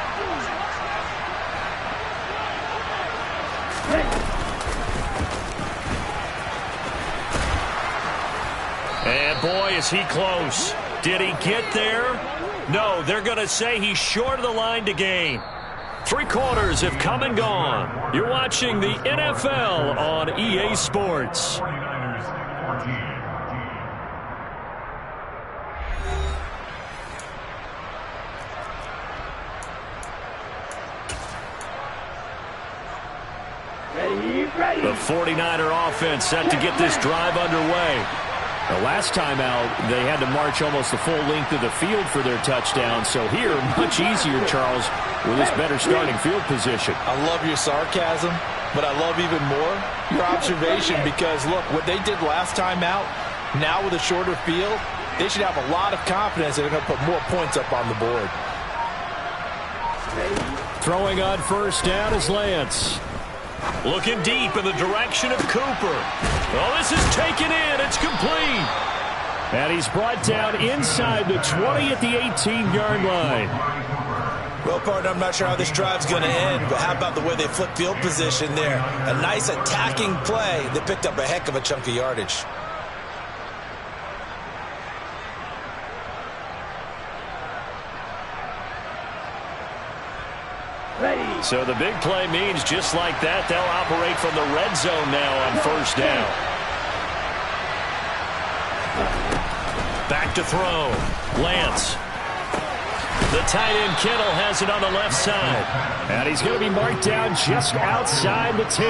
Speaker 1: And boy, is he close. Did he get there? No, they're going to say he's short of the line to gain. 3 quarters have come and gone. You're watching the NFL on EA Sports.
Speaker 2: Ready.
Speaker 1: The 49er offense set to get this drive underway.
Speaker 4: The last time out, they had to march almost the full length of the field for their touchdown. So here, much easier, Charles, with this better starting field position.
Speaker 5: I love your sarcasm, but I love even more your observation because, look, what they did last time out, now with a shorter field, they should have a lot of confidence that they're going to put more points up on the board.
Speaker 4: Throwing on first down is Lance.
Speaker 1: Looking deep in the direction of Cooper. Oh, this is taken in. It's complete.
Speaker 4: And he's brought down inside the 20 at the 18-yard line.
Speaker 3: Well, partner, I'm not sure how this drive's going to end, but how about the way they flip field position there? A nice attacking play. They picked up a heck of a chunk of yardage.
Speaker 1: So the big play means just like that, they'll operate from the red zone now on first down. Back to throw. Lance. The tight end Kittle has it on the left side.
Speaker 4: And he's going to be marked down just outside the 10.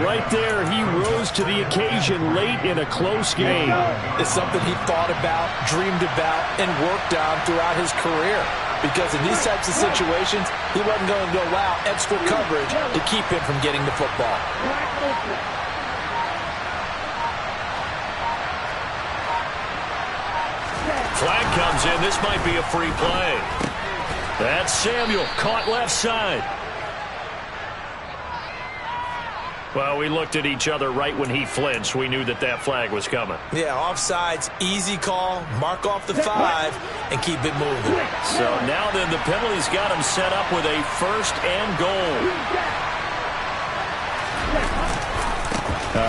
Speaker 4: Right there, he rose to the occasion late in a close game.
Speaker 5: It's something he thought about, dreamed about, and worked on throughout his career. Because in these types of situations, he wasn't going to allow extra coverage to keep him from getting the football.
Speaker 1: Flag comes in. This might be a free play. That's Samuel, caught left side. Well, we looked at each other right when he flinched. We knew that that flag was coming.
Speaker 3: Yeah, offsides, easy call, mark off the 5, and keep it moving.
Speaker 1: So now then, the penalty's got him set up with a 1st and goal.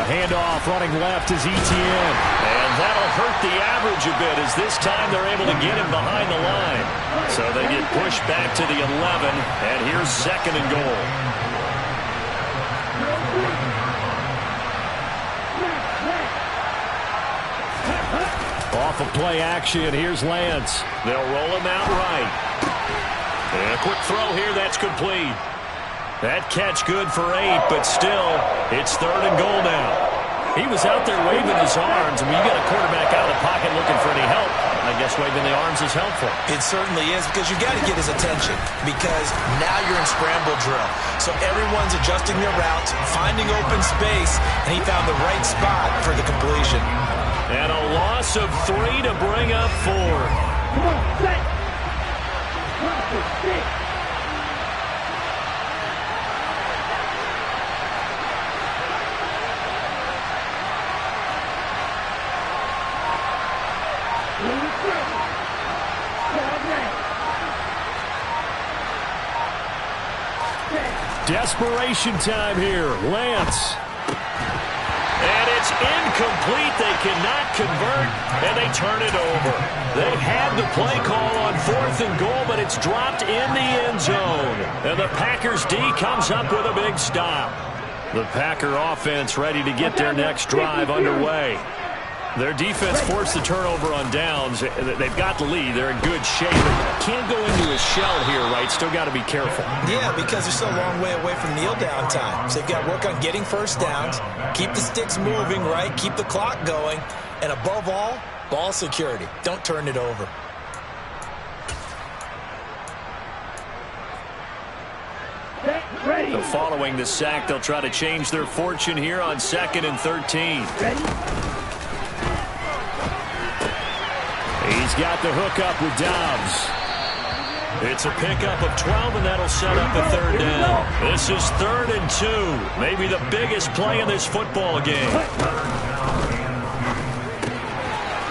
Speaker 4: Handoff running left is Etienne.
Speaker 1: And that'll hurt the average a bit, as this time they're able to get him behind the line. So they get pushed back to the 11, and here's 2nd and goal.
Speaker 4: Off of play action, here's Lance.
Speaker 1: They'll roll him out right. And a quick throw here, that's complete. That catch good for 8, but still, it's 3rd and goal now. He was out there waving his arms, and when you got a quarterback out of the pocket looking for any help, I guess waving the arms is helpful.
Speaker 3: It certainly is, because you've got to get his attention, because now you're in scramble drill. So everyone's adjusting their routes, finding open space, and he found the right spot for the completion.
Speaker 1: And a loss of 3 to bring up 4.
Speaker 2: Come on, set. 6.
Speaker 4: Desperation time here. Lance.
Speaker 1: And it's incomplete. They cannot convert, and they turn it over. They had the play call on 4th and goal, but it's dropped in the end zone. And the Packers D comes up with a big stop. The Packer offense ready to get their next drive underway. Their defense forced the turnover on downs. They've got the lead. They're in good shape. Can't go into a shell here, right? Still got to be careful.
Speaker 3: Yeah, because they're still a long way away from kneel down time. So they've got to work on getting first downs, keep the sticks moving, right? Keep the clock going. And above all, ball security. Don't turn it over.
Speaker 1: So following the sack, they'll try to change their fortune here on 2nd and 13.
Speaker 4: He's got the hook up with Dobbs.
Speaker 1: It's a pickup of 12, and that'll set up a 3rd down. This is 3rd and 2. Maybe the biggest play in this football game.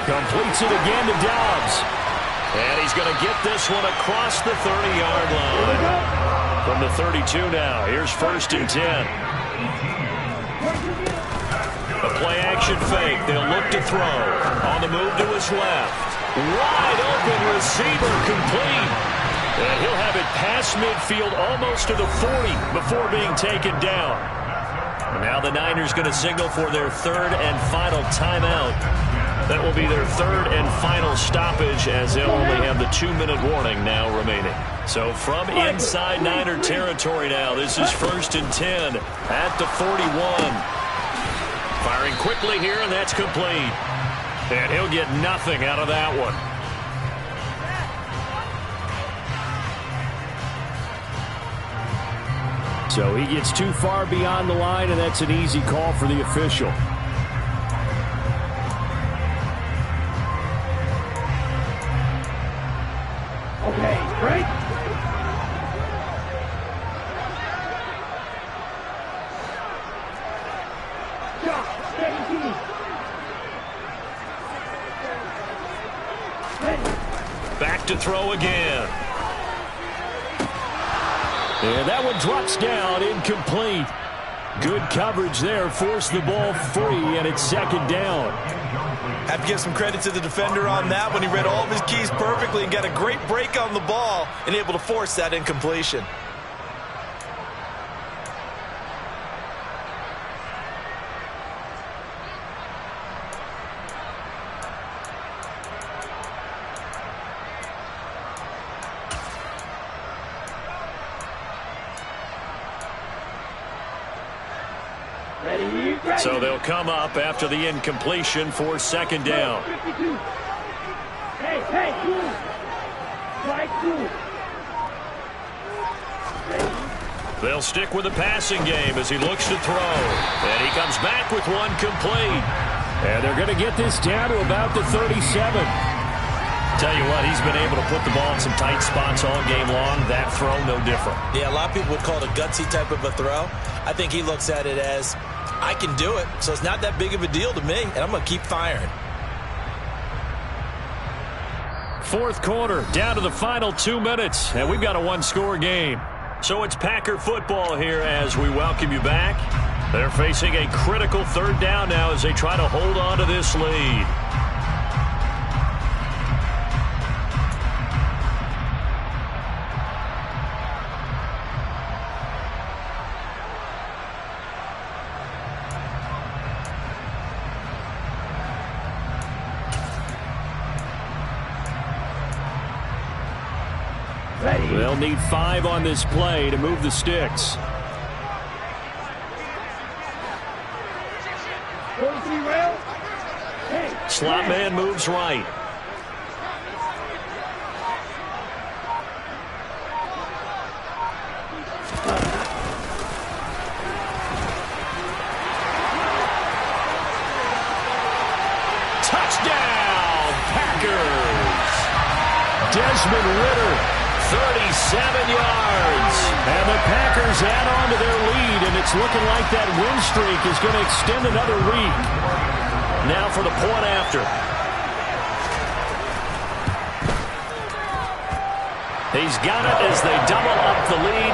Speaker 4: Completes it again to Dobbs.
Speaker 1: And he's going to get this one across the 30-yard line. From the 32 now, here's 1st and 10. A play-action fake. They'll look to throw. On the move to his left. Wide open receiver, complete. And he'll have it past midfield almost to the 40 before being taken down. And now the Niners going to signal for their 3rd and final timeout. That will be their 3rd and final stoppage, as they'll only have the 2-minute warning now remaining. So from inside Niner territory now, this is 1st and 10 at the 41. Firing quickly here, and that's complete. And he'll get nothing out of that one.
Speaker 4: So he gets too far beyond the line, and that's an easy call for the official.
Speaker 2: Okay, break.
Speaker 1: Back to throw again.
Speaker 4: And that one drops down, incomplete. Good coverage there, forced the ball free, and it's 2nd down.
Speaker 5: Have to give some credit to the defender on that one. He read all of his keys perfectly and got a great break on the ball and able to force that incompletion.
Speaker 1: So they'll come up after the incompletion for second down.
Speaker 2: Hey, cool. Right, cool.
Speaker 1: They'll stick with the passing game as he looks to throw. And he comes back with one complete.
Speaker 4: And they're going to get this down to about the 37.
Speaker 1: Tell you what, he's been able to put the ball in some tight spots all game long. That throw, no different.
Speaker 3: Yeah, a lot of people would call it a gutsy type of a throw. I think he looks at it as, I can do it, so it's not that big of a deal to me, and I'm going to keep firing.
Speaker 1: Fourth quarter, down to the final 2 minutes, and we've got a one-score game. So it's Packer football here as we welcome you back. They're facing a critical third down now as they try to hold on to this lead.
Speaker 4: They'll need 5 on this play to move the sticks.
Speaker 1: Slot man moves right. Touchdown, Packers!
Speaker 4: Desmond Ridder.
Speaker 1: 37 yards.
Speaker 4: And the Packers add on to their lead, and it's looking like that win streak is going to extend another week.
Speaker 1: Now for the point after. He's got it as they double up the lead.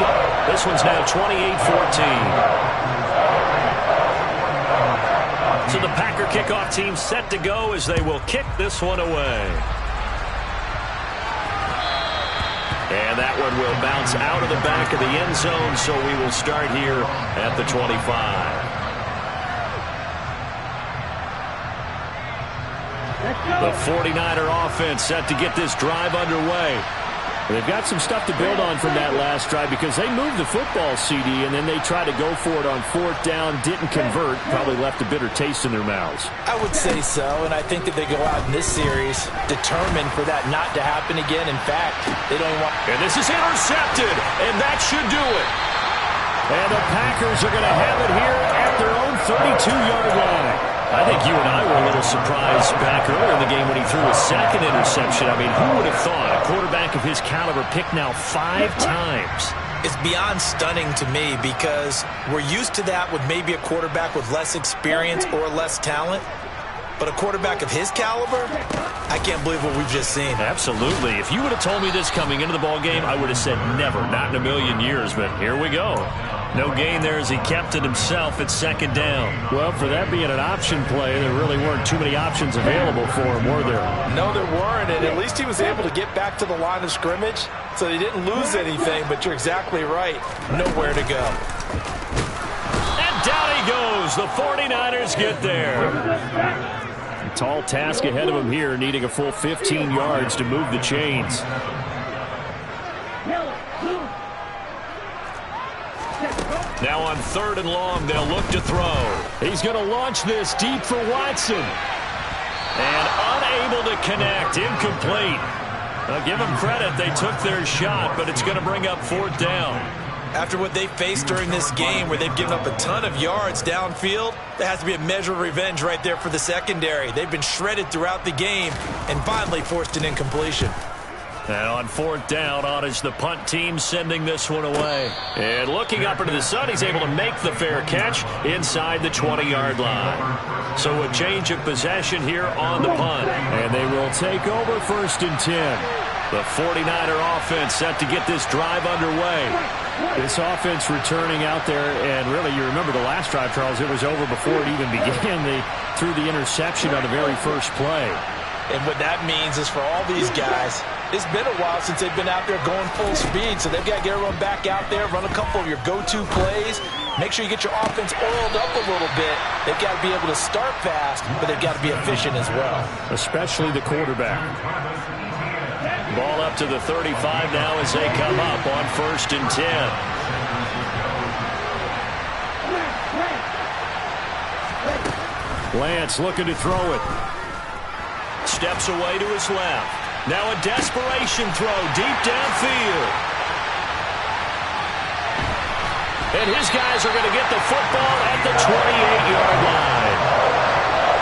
Speaker 1: This one's now 28-14. So the Packer kickoff team set to go as they will kick this one away. And that one will bounce out of the back of the end zone, so we will start here at the 25. The 49er offense set to get this drive underway.
Speaker 4: They've got some stuff to build on from that last drive because they moved the football, CD, and then they tried to go for it on fourth down, didn't convert, probably left a bitter taste in their mouths.
Speaker 3: I would say so, and I think that they go out in this series determined for that not to happen again. In fact, they don't even want...
Speaker 1: And this is intercepted, and that should do it.
Speaker 4: And the Packers are going to have it here at their own 32-yard line.
Speaker 1: I think you and I were a little surprised back earlier in the game when he threw his second interception. I mean, who would have thought a quarterback of his caliber picked now 5 times?
Speaker 3: It's beyond stunning to me because we're used to that with maybe a quarterback with less experience or less talent. But a quarterback of his caliber, I can't believe what we've just seen.
Speaker 1: Absolutely. If you would have told me this coming into the ball game, I would have said never, not in a million years. But here we go. No gain there as he kept it himself at second down.
Speaker 4: Well, for that being an option play, there really weren't too many options available for him, were there?
Speaker 5: No, there weren't, and at least he was able to get back to the line of scrimmage, so he didn't lose anything, but you're exactly right. Nowhere to go.
Speaker 1: And down he goes. The 49ers get there.
Speaker 4: A tall task ahead of him here, needing a full 15 yards to move the chains.
Speaker 1: Now on 3rd and long, they'll look to throw.
Speaker 4: He's going to launch this deep for Watson.
Speaker 1: And unable to connect. Incomplete. I'll give them credit. They took their shot, but it's going to bring up 4th down.
Speaker 3: After what they faced during this game where they've given up a ton of yards downfield, there has to be a measure of revenge right there for the secondary. They've been shredded throughout the game and finally forced an incompletion.
Speaker 1: And on 4th down, on is the punt team sending this one away. And looking up into the sun, he's able to make the fair catch inside the 20-yard line. So a change of possession here on the punt.
Speaker 4: And they will take over 1st and 10.
Speaker 1: The 49er offense set to get this drive underway.
Speaker 4: This offense returning out there, and really you remember the last drive, Charles, it was over before it even began. They threw the interception on the very first play.
Speaker 3: And what that means is for all these guys, it's been a while since they've been out there going full speed, so they've got to get everyone back out there, run a couple of your go-to plays, make sure you get your offense oiled up a little bit. They've got to be able to start fast, but they've got to be efficient as well.
Speaker 4: Especially the quarterback.
Speaker 1: Ball up to the 35 now as they come up on 1st and 10. Lance looking to throw it. Steps away to his left. Now a desperation throw deep downfield. And his guys are going to get the football at the 28-yard line.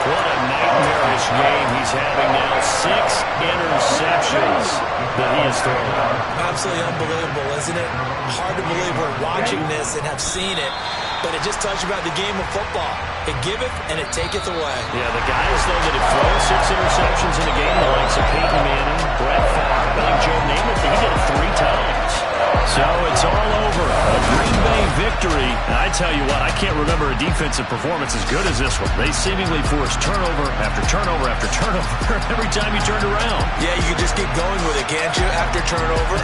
Speaker 1: What a nightmarish game he's having now. 6 interceptions that he has thrown.
Speaker 3: Absolutely unbelievable, isn't it? Hard to believe we're watching this and have seen it, but it just tells you about the game of football. It giveth and it taketh away.
Speaker 1: Yeah, the guys, though, that have thrown 6 interceptions in a game, the likes of Peyton Manning, Brett Favre, Billy Joe Namath, he did it 3 times. So it's all over. A Green Bay victory. And I tell you what, I can't remember a defensive performance as good as this one. They seemingly forced turnover after turnover after turnover every time you turned around.
Speaker 3: Yeah, you can just keep going with it, can't you? After turnover.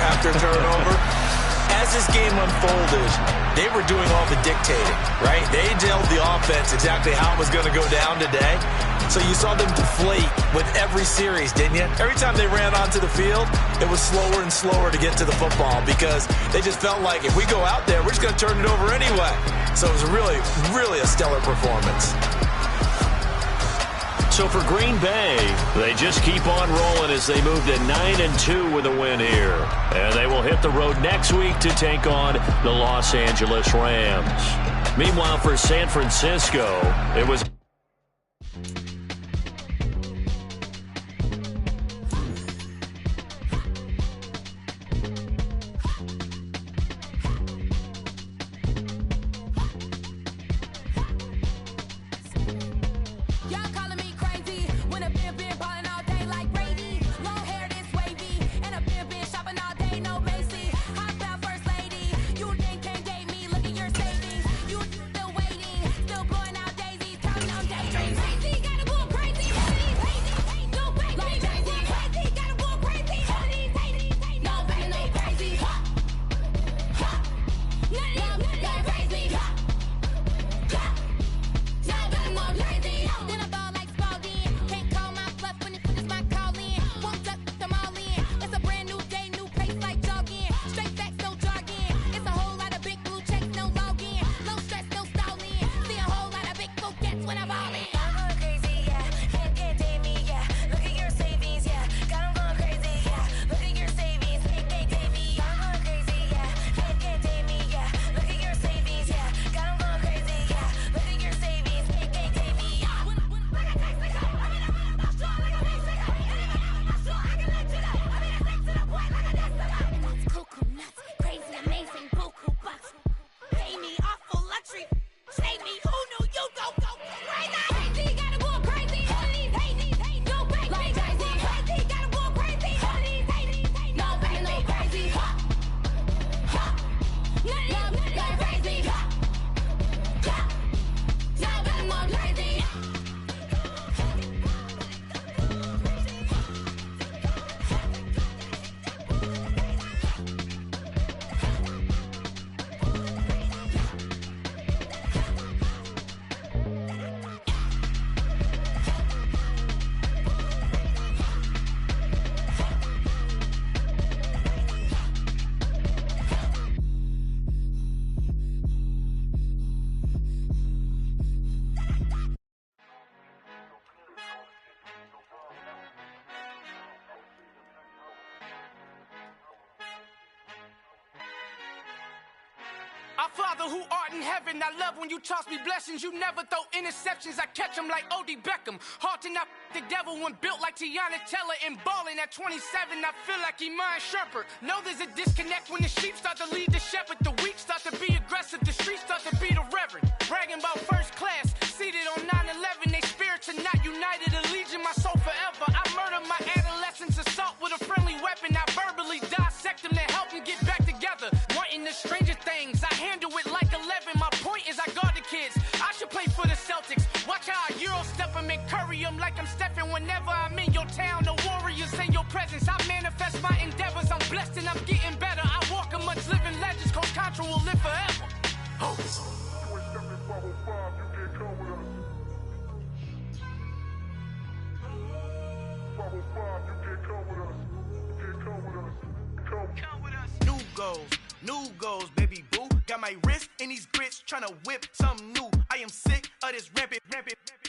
Speaker 3: As this game unfolded, they were doing all the dictating, right? They told the offense exactly how it was going to go down today. So you saw them deflate with every series, didn't you? Every time they ran onto the field, it was slower and slower to get to the football because they just felt like if we go out there, we're just going to turn it over anyway. So it was really, really a stellar performance.
Speaker 1: So for Green Bay, they just keep on rolling as they move to 9-2 with a win here. And they will hit the road next week to take on the Los Angeles Rams. Meanwhile, for San Francisco, it was...
Speaker 6: Our Father who art in heaven, I love when you toss me blessings. You never throw interceptions, I catch them like O.D. Beckham. Hard to not the devil when built like Tiana Teller and balling at 27. I feel like Iman Shumpert. Know there's a disconnect when the sheep start to lead the shepherd. The weak start to be aggressive, the streets start to be the reverend. Bragging about first class, seated on 9/11. They spirits are not united, a legion, my soul forever. I murder my adolescence, assault with a friendly weapon. I verbally dissect them to help them get back together. Wanting the stranger things, I handle it like 11. My point is I guard the kids. I should play for the Celtics. Watch how I Euro step them and curry them like I'm Stephen. Whenever I'm in your town, the Warriors in your presence. I manifest my endeavors. I'm blessed and I'm getting better. I walk amongst living legends. Coach Contra will live forever. Oh. New goals, baby boo. Got my wrist in these grits, tryna whip something new. I am sick of this rampant.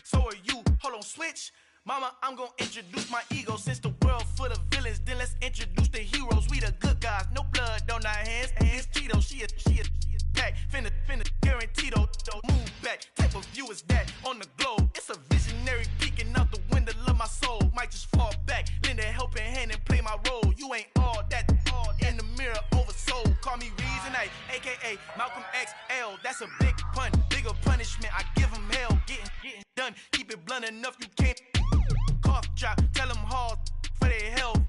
Speaker 6: So are you. Hold on, switch. Mama, I'm gonna introduce my ego. Since the world full of villains, then let's introduce the heroes. We the good guys, no blood on our hands. It's Tito, she a pack. Finna, guaranteed, don't move back. Type of view is that on the globe? It's a visionary peeking out the window of my soul. Might just fall back, lend a helping hand and play my role. You ain't all that in the mirror oversold. Call me Reason A, aka Malcolm XL. That's a big pun, bigger punishment. I give him hell, getting done. Keep it blunt enough, you can't cough drop. Tell them hard for their health.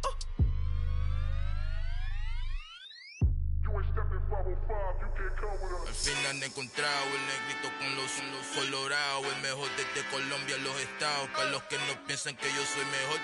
Speaker 7: Al fin han encontrado el negrito con los colorados, el mejor desde Colombia a los estados. Para los que no piensan que yo soy mejor,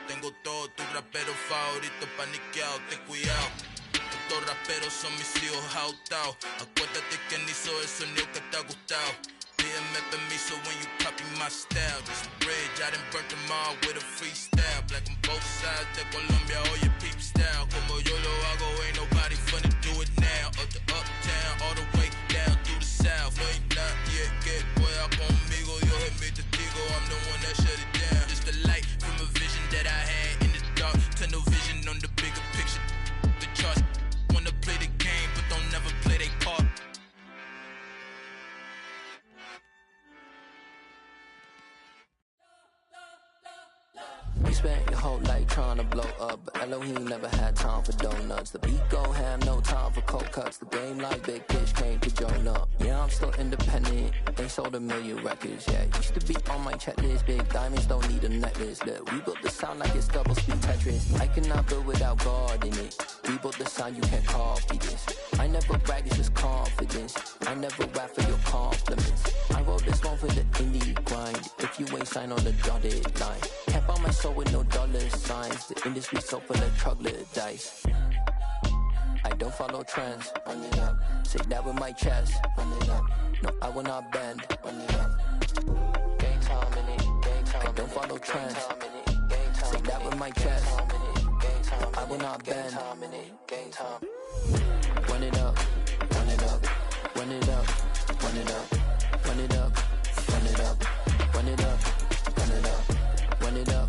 Speaker 7: tengo todo, tus raperos favoritos paniqueados, ten cuidado. Estos raperos son mis hijos jautados. Acuérdate quién hizo el sonido que te ha gustado. Pídeme permiso when you copy my style. This bridge, I done burnt them all with a freestyle. Black on both sides de Colombia, oye peep style. Como yo lo hago, ain't nobody finna do it now. Up to uptown, all the way down through the south. No hay nadie que pueda conmigo, Dios es mi testigo. I'm the one that shut it down. Just the light from a vision that I had in the dark. Tunnel vision on the bigger picture. The charts wanna play the game, but don't never play their part.
Speaker 8: You spent your whole life trying to blow up, but Elohim never had time for donuts. The beat go ham, no time for cold cuts. The game like Big Fish came to join up. Yeah, I'm still independent, ain't sold a million records yet. Used to be on my checklist, big diamonds don't need a necklace. Look, we built the sound like it's double speed Tetris. I cannot build without God in it. We built the sound, you can't copy this. I never brag, it's just confidence. I never rap for your compliments. I wrote this one for the indie grind. If you ain't signed on the dotted line, can't buy my soul with no dollar signs. The industry so full of troglodytes. I don't follow trends. Run it up. Say that with my chest. Run it up. No, I will not bend. Run it up. Game time in it. Game time. I don't follow trends. Say that with my chest. No, I will not bend. Game time. Run it up. Run it up. Run it up. Run it up. Run it up. Run it up. Run it up. Run it up. Run it up.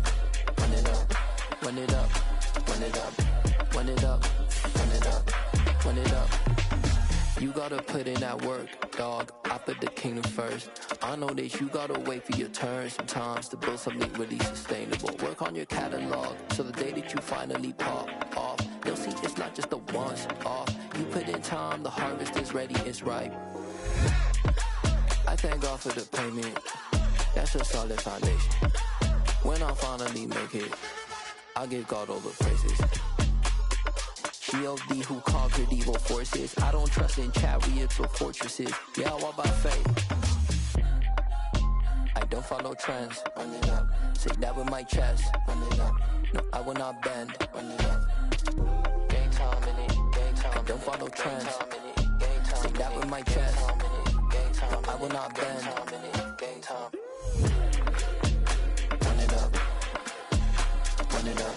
Speaker 8: Run it up. Run it up. Run it up. Run it up. Run it up. Run it up. You gotta put in that work, dog. I put the kingdom first. I know that you gotta wait for your turn sometimes to build something really sustainable. Work on your catalog so the day that you finally pop off, you'll see it's not just a once off. You put in time, the harvest is ready, it's ripe. I thank God for the payment. That's a solid foundation. When I finally make it, I'll give God all the praises. G.O.D. who conquered evil forces. I don't trust in chariots or fortresses. Yeah, I walk by faith. I don't follow trends. Run it up. Say that with my chest. Run it up. No, I will not bend. Run it up. Game time in it. Game time. I don't follow trends. Say that with my chest. No, I will not bend. Game time. Run it up. Run it up.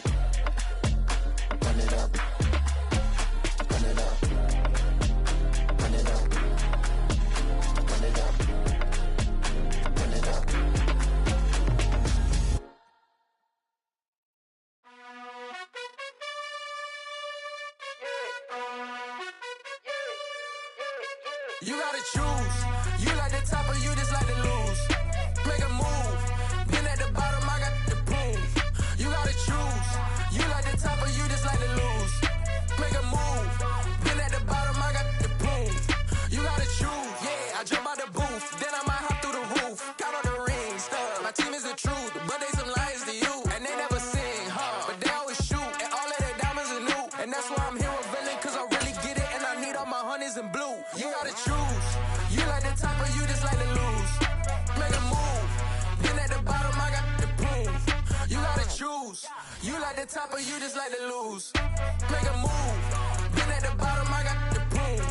Speaker 8: Run it up. Run it up. Run it up. Run it up. Run it up.
Speaker 6: You gotta choose. You like the top or you just like to lose. Make a move. Been at the bottom, I got the prove. You gotta choose. You like the top or you just like to lose. Make a move. Been at the bottom, I got the prove. You gotta choose. Yeah, I jump out the booth. Then I might hop through the roof. Count on the rings. My team is the truth, but they some liars to you. And they never sing, but they always shoot. And all of their diamonds are new. And that's why I'm here revealing, cause I really get it. And I need all my honeys in blue. You gotta choose. You like the top or you just like to lose. Make a move. Been at the bottom, I got the proof. You gotta choose. You like the top or you just like to lose. Make a move. Been at the bottom, I got the proof.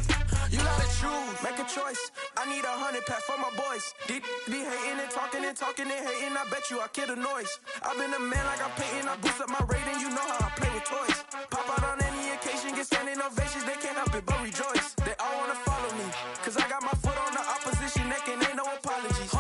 Speaker 6: You gotta choose. Make a choice. I need 100 pack for my boys. Be hating and talking and talking and hating. I bet you I kill the noise. I've been a man like I'm Peyton. I boost up my rating. You know how I play with toys. Pop out on any occasion, get standing ovations. They can't help it but rejoice. They all wanna follow me, cause I got my foot on the opposition neck and ain't no apologies.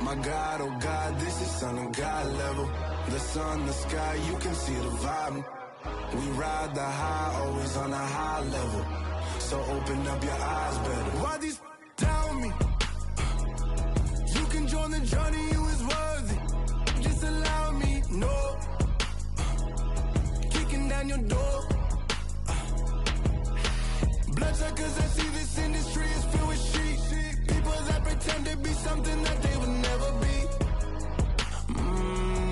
Speaker 9: My God, oh God, this is Son of God level. The sun, the sky, you can see the vibe. We ride the high, always on a high level. So open up your eyes better. Why these tell me? You can join the journey, you is worthy. Just allow me, no. Kicking down your door. Bloodsuckers, I see this industry is filled with sheep. People that pretend to be something that they will never be.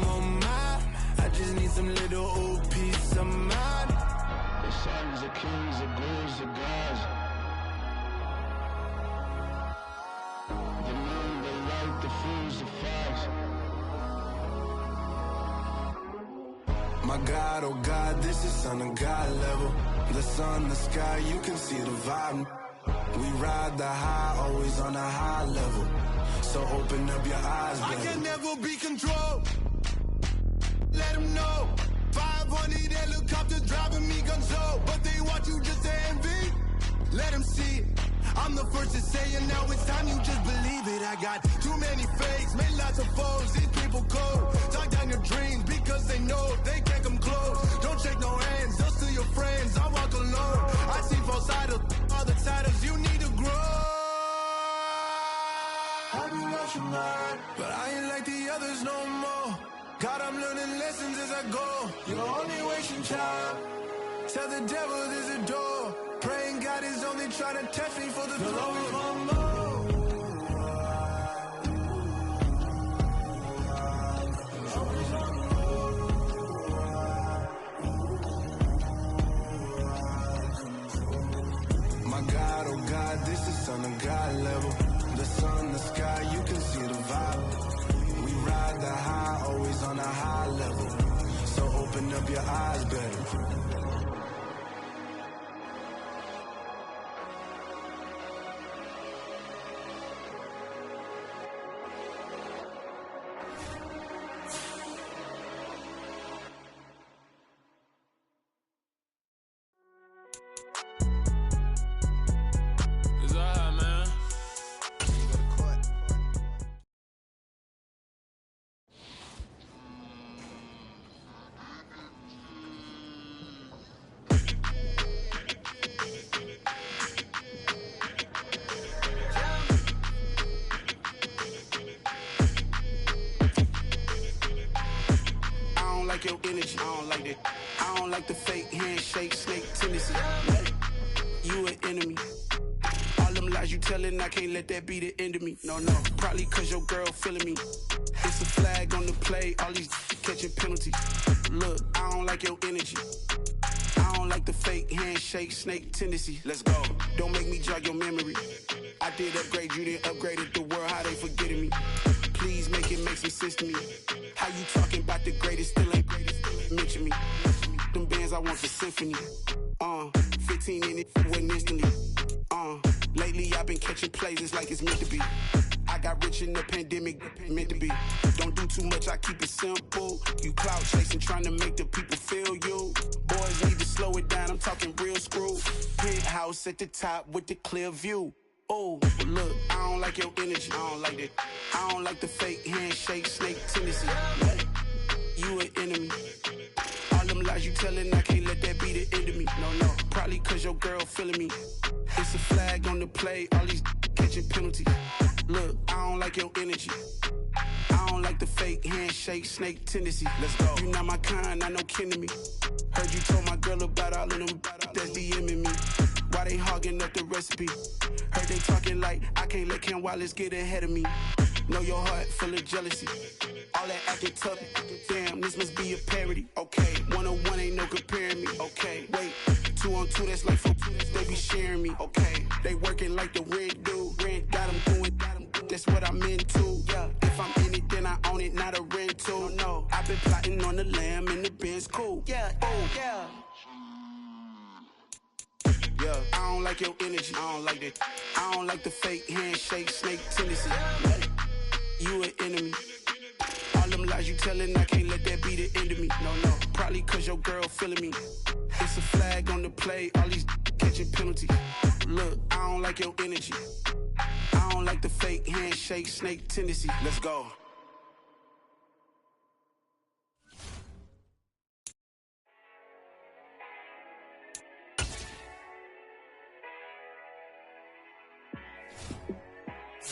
Speaker 9: Oh my, I just need some little old peace of mind. The sons of kings, the gurus, the gods. The moon, the light, the fools, the fogs. My God, oh God, this is Son of God level. The sun, the sky, you can see the vibe. We ride the high, always on a high level. So open up your eyes, baby. I can never be controlled. Let them know. 500 helicopters driving me gonzo. But they want you just to envy. Let them see it. I'm the first to say it, now it's time you just believe it. I got too many fakes, made lots of foes. These people cold. Talk down your dreams because they know they can't come close. Don't shake no hands, they'll steal your friends. I walk alone. I see false idols, all the titles. You need to grow. I've been watching mine, but I ain't like the others no more. God, I'm learning lessons as I go. You're only wasting time. Tell the devil there's a door. Praying God is only trying to test me for the glory of more. My God, oh God, this is Son of God level. The sun, the sky, you can see the vibe. We ride the high, always on a high level. So open up your eyes, baby. Your energy, I don't like that. I don't like the fake handshake, snake tendency. You an enemy. All them lies you telling, I can't let that be the end of me. No, no, probably cause your girl feeling me. It's a flag on the play, all these catching penalties. Look, I don't like your energy. I don't like the fake handshake, snake tendency. Let's go. Don't make me jog your memory. I did upgrade, you didn't upgrade it. The world, how they forgetting me. Please make it make some sense to me. How you talking about the greatest, still ain't mention me. Them bands, I want the symphony. 15 in it, wasn't instantly. Lately I've been catching plays, it's like it's meant to be. I got rich in the pandemic, meant to be. Don't do too much, I keep it simple. You clout chasing, trying to make the people feel you. Boys need to slow it down, I'm talking real screw. Penthouse at the top with the clear view. Oh, look, I don't like your energy, I don't like that. I don't like the fake handshake, snake tendency. You an enemy. All them lies you telling, I can't let that be the end of me. No, no, probably cause your girl feeling me. It's a flag on the play, all these catching penalties. Look, I don't like your energy. I don't like the fake handshake, snake tendency. Let's go. You not my kind, I know kin to me. Heard you told my girl about all of them that's DMing me. Why they hogging up the recipe? Heard they talking like I can't let Ken Wallace get ahead of me. Know your heart full of jealousy. All that acting tough, damn, this must be a parody. Okay, 1-on-1 ain't no comparing me. Okay, wait, 2-on-2, that's like 4, they be sharing me. Okay, they working like the rent do. Rent got them doing, that's what I'm into. Yeah, if I'm in it, then I own it, not a rental. No, I've been plotting on the lamb and the Benz cool. Yeah, oh, yeah. Yeah, I don't like your energy, I don't like that. I don't like the fake handshake, snake tendency. You an enemy. All them lies you telling, I can't let that be the end of me. No, no, probably cause your girl feeling me. It's a flag on the play, all these catching penalties. Look, I don't like your energy. I don't like the fake handshake, snake tendency. Let's go.